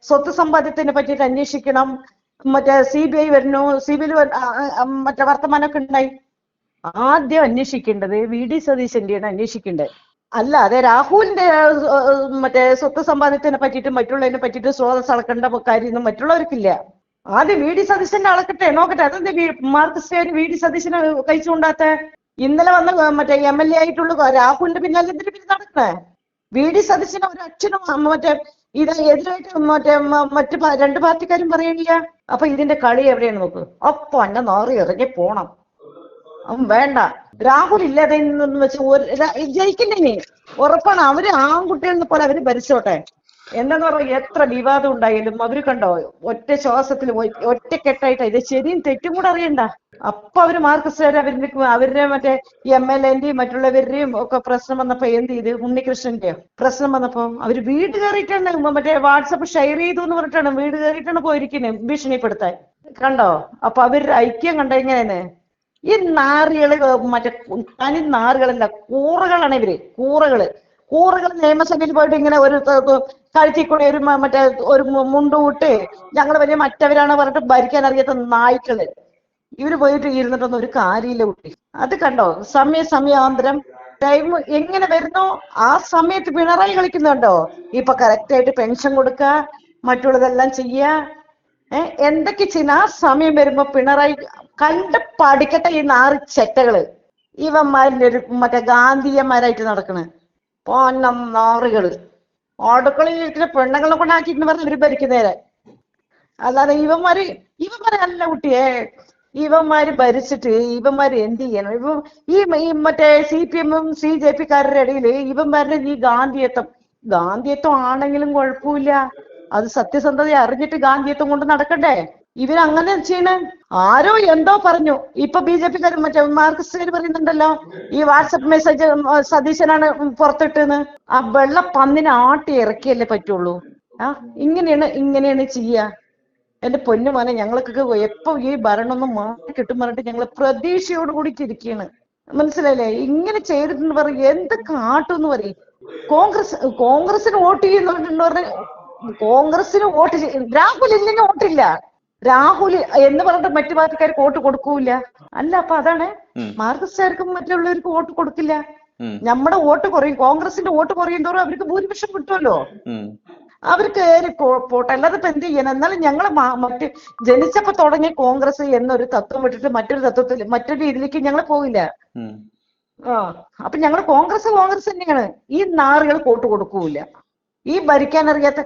സ്വത്ത് സമ്പാദ്യത്തിനെ പറ്റിയിട്ട് അന്വേഷിക്കണം, മറ്റേ CBI വരുന്നു, CBI മറ്റേ വർത്തമാനമൊക്കെ ഉണ്ടായി. ആദ്യം അന്വേഷിക്കേണ്ടത് VD സതീശന്റെയാണ് അന്വേഷിക്കേണ്ടത്. അല്ലാതെ രാഹുലിന്റെ മറ്റേ സ്വത്ത് സമ്പാദ്യത്തിനെ പറ്റിയിട്ട് മറ്റുള്ളതിനെ പറ്റിയിട്ട് സ്രോതസ് അളക്കേണ്ട കാര്യമൊന്നും മറ്റുള്ളവർക്കില്ല. ആദ്യം VD സതീശനെ അളക്കട്ടെ, നോക്കട്ടെ. അതെന്താ മാർക്സിസ്റ്റ് VD സതീശനെ കഴിച്ചുകൊണ്ടാത്ത? ഇന്നലെ വന്ന മറ്റേ MLA ആയിട്ടുള്ള രാഹുലിന്റെ പിന്നാലെ എന്തിനു പിന്നെ നടക്കണേ? VD സതീശനെ ഒരു അച്ഛനും മറ്റേ എതിരായിട്ട് മറ്റു രണ്ട് പാർട്ടിക്കാരും പറയണില്ല. അപ്പൊ ഇതിന്റെ കളി എവിടെയാണ് നോക്ക്. അപ്പൊ എന്നെ നാറി ഇറങ്ങി പോണം. അവൻ വേണ്ട. രാഹുൽ ഇല്ലാതെ വെച്ച് ജയിക്കില്ല ഇനി ഉറപ്പാണ്. അവര് ആൺകുട്ടികളെ പോലെ അവര് ഭരിച്ചോട്ടെ. എന്താന്ന് പറഞ്ഞാൽ എത്ര വിവാദം ഉണ്ടായാലും അവര് കണ്ടോ ഒറ്റ ശ്വാസത്തിൽ ഒറ്റക്കെട്ടായിട്ട് ഇത് ശരിയും തെറ്റും കൂടെ അറിയണ്ട. അപ്പൊ അവര് മാർക്സിസ്റ്റ് അവരുടെ മറ്റേ MLA-ന്റെയും മറ്റുള്ളവരുടെയും ഒക്കെ പ്രശ്നം വന്നപ്പോ എന്ത് ചെയ്ത്, ഉണ്ണികൃഷ്ണന്റെയോ പ്രശ്നം വന്നപ്പോ അവര് വീട് കയറിയിട്ടാണ് മറ്റേ വാട്സപ്പ് ഷെയർ ചെയ്തു എന്ന് പറഞ്ഞിട്ടാണ് വീട് കയറിയിട്ടാണ് പോയിരിക്കുന്നത് ഭീഷണിപ്പെടുത്താൻ. കണ്ടോ? അപ്പൊ അവരുടെ ഐക്യം കണ്ടോ എങ്ങനെയാണ്? ഈ നാറികള് മറ്റേ തനി നാറുകളല്ല, കൂറകളാണ് ഇവര്. കൂറകൾ നിയമസഭയിൽ പോയിട്ട് ഇങ്ങനെ ഒരു കഴുത്തിൽ കൂടെ മറ്റേ ഒരു മുണ്ടുവിട്ട് ഞങ്ങൾ വലിയ മറ്റവരാണ് പറഞ്ഞിട്ട് ഭരിക്കാൻ അറിയാത്ത നായ്ക്കള്. ഇവര് പോയിട്ട് ഇരുന്നിട്ടൊന്നും ഒരു കാര്യമില്ല കുട്ടി. അത് കണ്ടോ? സമയാന്തരം ടൈം എങ്ങനെ വരുന്നോ ആ സമയത്ത് പിണറായി കളിക്കുന്നുണ്ടോ? ഇപ്പൊ കറക്റ്റ് ആയിട്ട് പെൻഷൻ കൊടുക്കുക, മറ്റുള്ളതെല്ലാം ചെയ്യുക, എന്തൊക്കെ ചെയ്യുന്ന ആ സമയം വരുമ്പോ പിണറായി കണ്ട് പഠിക്കട്ടെ ഈ നാറി ചെറ്റകള്. ഇവന്മാരിന്റെ ഒരു മറ്റേ ഗാന്ധിയന്മാരായിട്ട് നടക്കണ് പോന്നം നാറുകള്. അടുക്കളയിൽ ഇരിക്കുന്ന പെണ്ണുങ്ങളെ കൊണ്ടാക്കിയിട്ട് പറഞ്ഞ ഇവര് ഭരിക്കുന്നേരെ. അല്ലാതെ ഇവന്മാര് അല്ല കുട്ടിയെ. ഇവന്മാര് ഭരിച്ചിട്ട് ഇവന്മാര് എന്ത് ചെയ്യണം? ഈ മറ്റേ CPM CJP-ക്കാരുടെ ഇടയില് ഇവന്മാരുടെ ഈ ഗാന്ധിയത്വം ആണെങ്കിലും കുഴപ്പമില്ല. അത് സത്യസന്ധത അറിഞ്ഞിട്ട് ഗാന്ധിയത്വം കൊണ്ട് നടക്കണ്ടേ? ഇവരങ്ങനെ ചെയ്യണേ. ആരോ എന്തോ പറഞ്ഞു. ഇപ്പൊ BJP-ക്കാർ മറ്റേ മാർക്സിസ്റ്റുകാർ പറയുന്നുണ്ടല്ലോ, ഈ വാട്സപ്പ് മെസ്സേജ് സതീശനാണ് പുറത്തിട്ടെന്ന്. ആ വെള്ള പന്നിനെ ആട്ടി ഇറക്കിയല്ലേ പറ്റുള്ളൂ. ഇങ്ങനെയാണ് ചെയ്യുക. എന്റെ പൊന്നു മോനെ, ഞങ്ങൾക്കൊക്കെ എപ്പോ ഈ ഭരണം ഒന്ന് മാറി കിട്ടും പറഞ്ഞിട്ട് ഞങ്ങൾ പ്രതീക്ഷയോട് കൂടി ഇരിക്കുകയാണ്. മനസ്സിലായില്ലേ? ഇങ്ങനെ ചെയ്തിട്ടെന്ന് പറയും എന്ത് കാട്ടുമെന്ന് പറയും. കോൺഗ്രസിന് വോട്ട് ചെയ്യുന്നുണ്ടെന്ന് പറഞ്ഞ കോൺഗ്രസിന് വോട്ട് രാഹുൽ ഇല്ലെങ്കിൽ വോട്ടില്ല. രാഹുൽ എന്ന് പറഞ്ഞിട്ട് മറ്റു പാർട്ടിക്കാർക്ക് വോട്ട് കൊടുക്കൂല. അല്ല, അപ്പൊ അതാണ് മാർക്സിസ്റ്റുകാർക്കും മറ്റുള്ളവർക്ക് വോട്ട് കൊടുക്കില്ല. നമ്മുടെ വോട്ട് കുറയും, കോൺഗ്രസിന്റെ വോട്ട് കുറയും തോറും അവർക്ക് ഭൂരിപക്ഷം കിട്ടുമല്ലോ. അവർക്ക് പോട്ടെ, അല്ലാതെ ഇപ്പൊ എന്ത് ചെയ്യണം? എന്നാലും ഞങ്ങൾ മറ്റ് ജനിച്ചപ്പോ തുടങ്ങിയ കോൺഗ്രസ് എന്നൊരു തത്വം വിട്ടിട്ട് മറ്റൊരു രീതിയിലേക്ക് ഞങ്ങൾ പോകില്ല. അപ്പൊ ഞങ്ങൾ കോൺഗ്രസ് തന്നെയാണ്. ഈ നാറുകൾ വോട്ട് കൊടുക്കൂല. ഈ ഭരിക്കാൻ അറിയാത്ത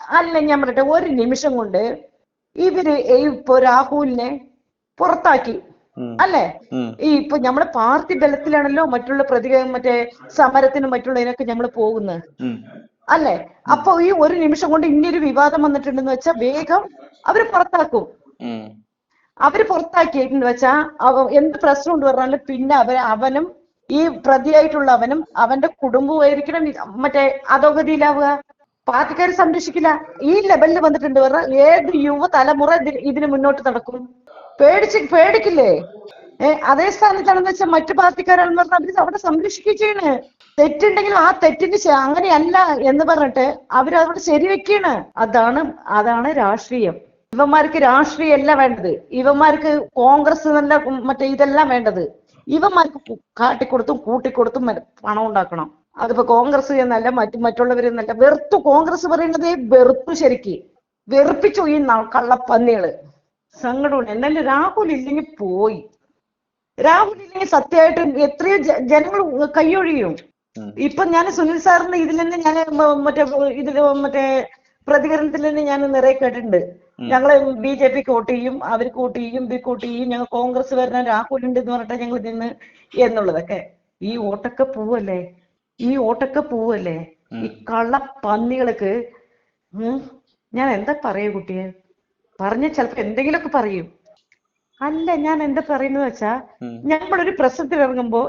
അല്ല, ഞാൻ പറയട്ടെ, ഒരു നിമിഷം കൊണ്ട് ഇവര് ഇപ്പൊ രാഹുലിനെ പുറത്താക്കി അല്ലേ? ഇപ്പൊ നമ്മളെ പാർട്ടി ബലത്തിലാണല്ലോ മറ്റുള്ള മറ്റേ സമരത്തിനും മറ്റുള്ളതിനൊക്കെ നമ്മൾ പോകുന്നത് അല്ലേ? അപ്പൊ ഈ ഒരു നിമിഷം കൊണ്ട് ഇനിയൊരു വിവാദം വന്നിട്ടുണ്ടെന്ന് വെച്ചാൽ വേഗം അവര് പുറത്താക്കും. അവര് പുറത്താക്കിയെന്ന് വെച്ചാ എന്ത് പ്രശ്നം കൊണ്ട് പറഞ്ഞാലും പിന്നെ അവനും ഈ പ്രതിയായിട്ടുള്ള അവന്റെ കുടുംബമായിരിക്കണം മറ്റേ അധോഗതിയിലാവുക. പാർട്ടിക്കാർ സംരക്ഷിക്കില്ല. ഈ ലെവലിൽ വന്നിട്ടുണ്ട് പറഞ്ഞാൽ ഏത് യുവതലമുറ ഇതിന് മുന്നോട്ട് നടക്കും? പേടിക്കില്ലേ? അതേ സ്ഥാനത്താണെന്ന് വെച്ചാൽ മറ്റു പാർട്ടിക്കാരാണെന്ന് പറഞ്ഞാൽ അവര് അവിടെ സംരക്ഷിക്കുകയും ചെയ്യണ്. തെറ്റുണ്ടെങ്കിലും ആ തെറ്റിന് അങ്ങനെയല്ല എന്ന് പറഞ്ഞിട്ട് അവരവിടെ ശരിവെക്കാണ്. അതാണ് രാഷ്ട്രീയം. ഇവന്മാർക്ക് രാഷ്ട്രീയമല്ല വേണ്ടത്. ഇവന്മാർക്ക് കോൺഗ്രസ് നല്ല മറ്റേ ഇതെല്ലാം വേണ്ടത്. ഇവന്മാർക്ക് കാട്ടിക്കൊടുത്തും കൂട്ടിക്കൊടുത്തും പണം ഉണ്ടാക്കണം. അതിപ്പോ കോൺഗ്രസ് എന്നല്ല മറ്റുള്ളവരെന്നല്ല. വെറുത്തു. കോൺഗ്രസ് പറയുന്നതേ വെറുത്തു. ശരിക്ക് വെറുപ്പിച്ചു ഈ കള്ളപ്പന്നികള്. സങ്കടമുണ്ട്. എന്നാലും രാഹുൽ ഇല്ലെങ്കിൽ പോയി. രാഹുൽ ഇല്ലെങ്കിൽ സത്യമായിട്ട് എത്രയോ ജനങ്ങൾ കൈയൊഴിയും. ഇപ്പൊ ഞാൻ സുനിൽ സാറിന്റെ ഇതിൽ തന്നെ ഞാൻ മറ്റേ പ്രതികരണത്തിൽ തന്നെ ഞാൻ നിറയെ കേട്ടിട്ടുണ്ട്. ഞങ്ങള് BJPക്ക് വോട്ട് ചെയ്യും, അവർക്ക് വോട്ട് ചെയ്യും, ഇവർക്ക് വോട്ട് ചെയ്യും, ഞങ്ങൾ കോൺഗ്രസ് വരണം, രാഹുൽ ഉണ്ട് എന്ന് പറഞ്ഞിട്ട് ഞങ്ങൾ നിന്ന് എന്നുള്ളതൊക്കെ. ഈ വോട്ടൊക്കെ പോവല്ലേ? ഈ കള്ളപ്പന്നികൾക്ക് ഞാൻ എന്താ പറയൂ കുട്ടിയെ? പറഞ്ഞ ചിലപ്പോ എന്തെങ്കിലുമൊക്കെ പറയും. അല്ല, ഞാൻ എന്താ പറയുന്നത് വെച്ചാ, നമ്മളൊരു പ്രശ്നത്തിൽ ഇറങ്ങുമ്പോ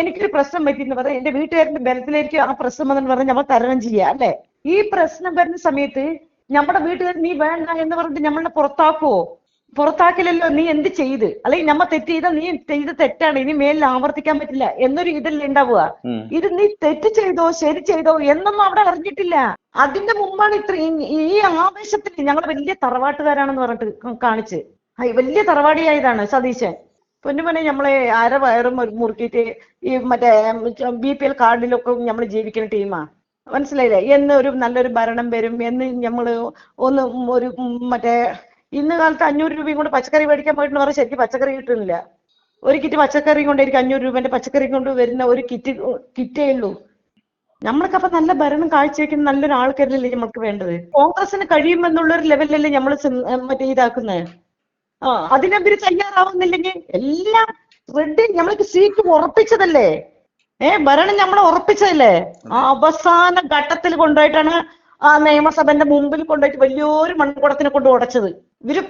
എനിക്കൊരു പ്രശ്നം പറ്റിയെന്ന് പറഞ്ഞാൽ എന്റെ വീട്ടുകാരുടെ ബലത്തിലേക്ക് ആ പ്രശ്നം വന്നെന്ന് പറഞ്ഞാൽ നമ്മൾ തരണം ചെയ്യുക അല്ലെ? ഈ പ്രശ്നം വരുന്ന സമയത്ത് നമ്മുടെ വീട്ടുകാർ നീ വേണ്ട എന്ന് പറഞ്ഞിട്ട് നമ്മളെ പുറത്താക്കില്ലല്ലോ. നീ എന്ത് ചെയ്ത്, അല്ലെങ്കിൽ നമ്മ തെറ്റ് ചെയ്താൽ നീ ചെയ്ത് തെറ്റാണ്, ഇനി മേലിൽ ആവർത്തിക്കാൻ പറ്റില്ല എന്നൊരു ഇതിൽ ഉണ്ടാവുക. ഇത് നീ തെറ്റ് ചെയ്തോ ശരി ചെയ്തോ എന്നൊന്നും അവിടെ അറിഞ്ഞിട്ടില്ല. അതിന്റെ മുമ്പാണ് ഈ ആവേശത്തിൽ ഞങ്ങൾ വലിയ തറവാട്ടുകാരാണെന്ന് പറഞ്ഞിട്ട് കാണിച്ച് വലിയ തറവാടിയായതാണ് സതീശൻ. പൊന്നുമനെ നമ്മളെ വയറും മുറുക്കിയിട്ട് ഈ മറ്റേ BPL കാർഡിലൊക്കെ നമ്മൾ ജീവിക്കുന്ന ടീമാ. മനസ്സിലായില്ലേ? എന്നൊരു നല്ലൊരു ഭരണം വരും എന്ന് നമ്മള് ഒരു മറ്റേ ഇന്ന് കാലത്ത് 500 രൂപയും കൊണ്ട് പച്ചക്കറി മേടിക്കാൻ പോയിട്ട് പറഞ്ഞാൽ ശരിക്കും പച്ചക്കറി കിട്ടുന്നില്ല. ഒരു കിറ്റ് പച്ചക്കറി കൊണ്ട് എനിക്ക് 500 രൂപന്റെ പച്ചക്കറി കൊണ്ട് വരുന്ന ഒരു കിറ്റേ ഉള്ളൂ. നമ്മൾക്ക് അപ്പൊ നല്ല ഭരണം കാഴ്ചവെക്കുന്ന നല്ലൊരു ആൾക്കാരല്ലേ നമ്മൾക്ക് വേണ്ടത്. കോൺഗ്രസിന് കഴിയുമെന്നുള്ളൊരു ലെവലിലല്ലേ നമ്മൾ മറ്റേ ഇതാക്കുന്നത്. അതിനവര് തയ്യാറാവുന്നില്ലെങ്കിൽ എല്ലാം റെഡി. നമ്മൾക്ക് സീറ്റ് ഉറപ്പിച്ചതല്ലേ? ഭരണം നമ്മൾ ഉറപ്പിച്ചതല്ലേ? ആ അവസാന ഘട്ടത്തിൽ കൊണ്ടുപോയിട്ടാണ് ആ നിയമസഭന്റെ മുമ്പിൽ കൊണ്ടുപോയിട്ട് വലിയൊരു മൺകുടത്തിനെ കൊണ്ട് ഉടച്ചത് ഇവര്.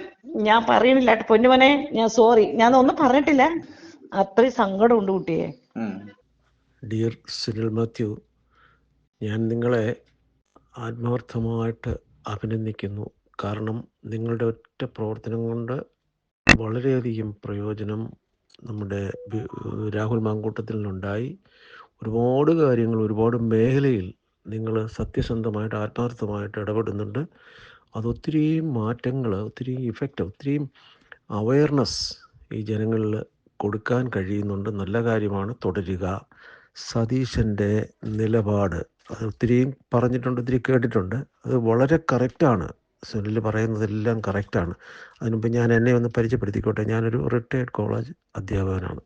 ഞാൻ പറയണില്ല പൊന്നുമനെ, ഞാൻ സോറി, ഞാൻ ഒന്നും പറഞ്ഞിട്ടില്ല. അത്രയും സങ്കടമുണ്ട് കുട്ടിയെ. ഡിയർ സുനിൽ മാത്യു, ഞാൻ നിങ്ങളെ ആത്മാർത്ഥമായിട്ട് അഭിനന്ദിക്കുന്നു. കാരണം നിങ്ങളുടെ ഒറ്റ പ്രവർത്തനം കൊണ്ട് വളരെയധികം പ്രയോജനം നമ്മുടെ രാഹുൽ മാങ്കൂട്ടത്തിലുണ്ടായി. ഒരുപാട് കാര്യങ്ങൾ, ഒരുപാട് മേഖലയിൽ നിങ്ങൾ സത്യസന്ധമായിട്ട് ആത്മാർത്ഥമായിട്ട് ഇടപെടുന്നുണ്ട്. അതൊത്തിരി മാറ്റങ്ങൾ, ഒത്തിരി ഇഫക്റ്റ്, ഒത്തിരി അവയർനെസ് ഈ ജനങ്ങളിൽ കൊടുക്കാൻ കഴിയുന്നുണ്ട്. നല്ല കാര്യമാണ്, തുടരുക. സതീശൻ്റെ നിലപാട് അത് ഒത്തിരിയും പറഞ്ഞിട്ടുണ്ട്, ഒത്തിരി കേട്ടിട്ടുണ്ട്. അത് വളരെ കറക്റ്റാണ്. സുനിൽ പറയുന്നതെല്ലാം കറക്റ്റാണ്. അതിനുമുമ്പ് ഞാൻ എന്നെ ഒന്ന് പരിചയപ്പെടുത്തിക്കോട്ടെ. ഞാനൊരു റിട്ടയർഡ് കോളേജ് അധ്യാപകനാണ്.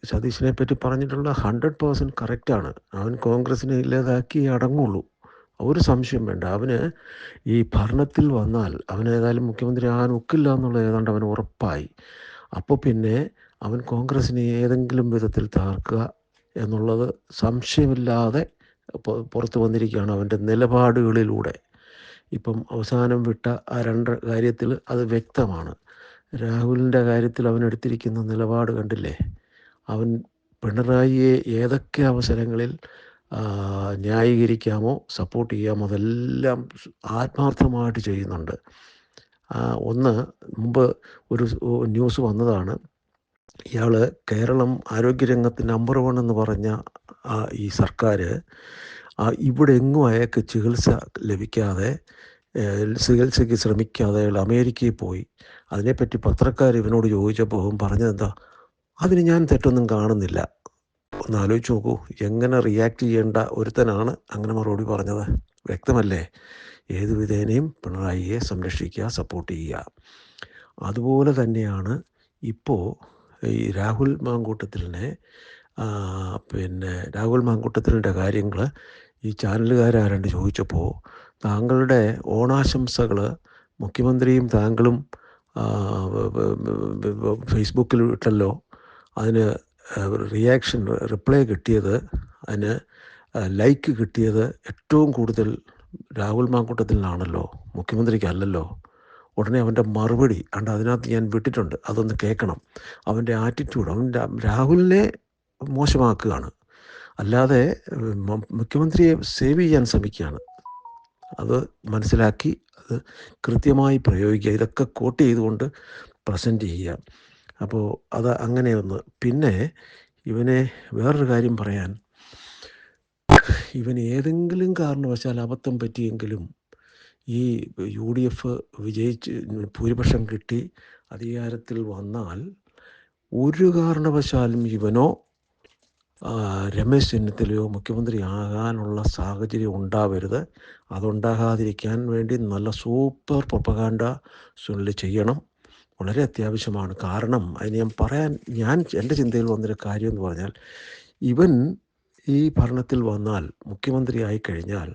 സതീശനെ പറ്റി പറഞ്ഞിട്ടുള്ള 100% കറക്റ്റാണ്. അവൻ കോൺഗ്രസിനെ ഇല്ലാതാക്കി അടങ്ങുള്ളൂ, ഒരു സംശയം വേണ്ട. അവന് ഈ ഭരണത്തിൽ വന്നാൽ അവൻ ഏതായാലും മുഖ്യമന്ത്രി ആകാൻ ഒക്കില്ല എന്നുള്ളത് ഏതാണ്ട് അവന് ഉറപ്പായി. അപ്പോൾ പിന്നെ അവൻ കോൺഗ്രസിനെ ഏതെങ്കിലും വിധത്തിൽ തകർക്കുക എന്നുള്ളത് സംശയമില്ലാതെ പുറത്തു വന്നിരിക്കുകയാണ് അവൻ്റെ നിലപാടുകളിലൂടെ. ഇപ്പം അവസാനം വിട്ട ആ 2 കാര്യത്തിൽ അത് വ്യക്തമാണ്. രാഹുലിൻ്റെ കാര്യത്തിൽ അവൻ എടുത്തിരിക്കുന്ന നിലപാട് കണ്ടില്ലേ? അവൻ പിണറായിയെ ഏതൊക്കെ അവസരങ്ങളിൽ ന്യായീകരിക്കാമോ സപ്പോർട്ട് ചെയ്യാമോ അതെല്ലാം ആത്മാർത്ഥമായിട്ട് ചെയ്യുന്നുണ്ട്. ഒന്ന് മുമ്പ് ഒരു ന്യൂസ് വന്നതാണ്, ഇയാൾ കേരളം ആരോഗ്യരംഗത്ത് നമ്പർ 1 എന്ന് പറഞ്ഞ ഈ സർക്കാർ ഇവിടെ എങ്ങും അയാൾക്ക് ചികിത്സ ലഭിക്കാതെ ചികിത്സയ്ക്ക് ശ്രമിക്കാതെ അയാൾ അമേരിക്കയിൽ പോയി. അതിനെപ്പറ്റി പത്രക്കാർ ഇവനോട് ചോദിച്ചപ്പോൾ അവൻ പറഞ്ഞതെന്താ, അതിന് ഞാൻ തെറ്റൊന്നും കാണുന്നില്ല. ഒന്ന് ആലോചിച്ച് നോക്കൂ, എങ്ങനെ റിയാക്ട് ചെയ്യേണ്ട ഒരുത്തനാണ് അങ്ങനെ മറുപടി പറഞ്ഞത്? വ്യക്തമല്ലേ? ഏത് വിധേനയും പിണറായിയെ സംരക്ഷിക്കുക, സപ്പോർട്ട് ചെയ്യുക. അതുപോലെ തന്നെയാണ് ഇപ്പോൾ ഈ രാഹുൽ മാങ്കൂട്ടത്തിലിനെ രാഹുൽ മാങ്കൂട്ടത്തിലിൻ്റെ കാര്യങ്ങൾ ഈ ചാനലുകാരാണ്ട് ചോദിച്ചപ്പോൾ താങ്കളുടെ ഓണാശംസകൾ മുഖ്യമന്ത്രിയും താങ്കളും ഫേസ്ബുക്കിൽ ഇട്ടല്ലോ, അതിന് റിപ്ലൈ കിട്ടിയത്, അതിന് ലൈക്ക് കിട്ടിയത് ഏറ്റവും കൂടുതൽ രാഹുൽ മാങ്കൂട്ടത്തിലാണല്ലോ, മുഖ്യമന്ത്രിക്കല്ലല്ലോ. ഉടനെ അവൻ്റെ മറുപടി അതിനകത്ത് ഞാൻ വിട്ടിട്ടുണ്ട്, അതൊന്ന് കേൾക്കണം. അവൻ്റെ ആറ്റിറ്റ്യൂഡ്, അവൻ രാഹുലിനെ മോശമാക്കുകയാണ്, അല്ലാതെ മുഖ്യമന്ത്രിയെ സേവ് ചെയ്യാൻ ശ്രമിക്കുകയാണ്. അത് മനസ്സിലാക്കി അത് കൃത്യമായി പ്രയോഗിക്കുക. ഇതൊക്കെ കോട്ട് ചെയ്തുകൊണ്ട് പ്രസൻറ്റ് ചെയ്യുക. അപ്പോൾ അത് അങ്ങനെയൊന്ന്. പിന്നെ ഇവനെ വേറൊരു കാര്യം പറയാൻ, ഇവൻ ഏതെങ്കിലും കാരണവശാൽ അബദ്ധം പറ്റിയെങ്കിലും ഈ UDF വിജയിച്ച് ഭൂരിപക്ഷം കിട്ടി അധികാരത്തിൽ വന്നാൽ ഒരു കാരണവശാലും ഇവനോ രമേശ് ചെന്നിത്തലയോ മുഖ്യമന്ത്രി ആകാനുള്ള സാഹചര്യം ഉണ്ടാവരുത്. അതുണ്ടാകാതിരിക്കാൻ വേണ്ടി നല്ല സൂപ്പർ പ്രൊപ്പഗാൻഡ സുനിൽ ചെയ്യണം. വളരെ അത്യാവശ്യമാണ്. കാരണം അതിന് എൻ്റെ ചിന്തയിൽ വന്നൊരു കാര്യം എന്ന് പറഞ്ഞാൽ, ഇവൻ ഈ ഭരണത്തിൽ വന്നാൽ, മുഖ്യമന്ത്രി ആയിക്കഴിഞ്ഞാൽ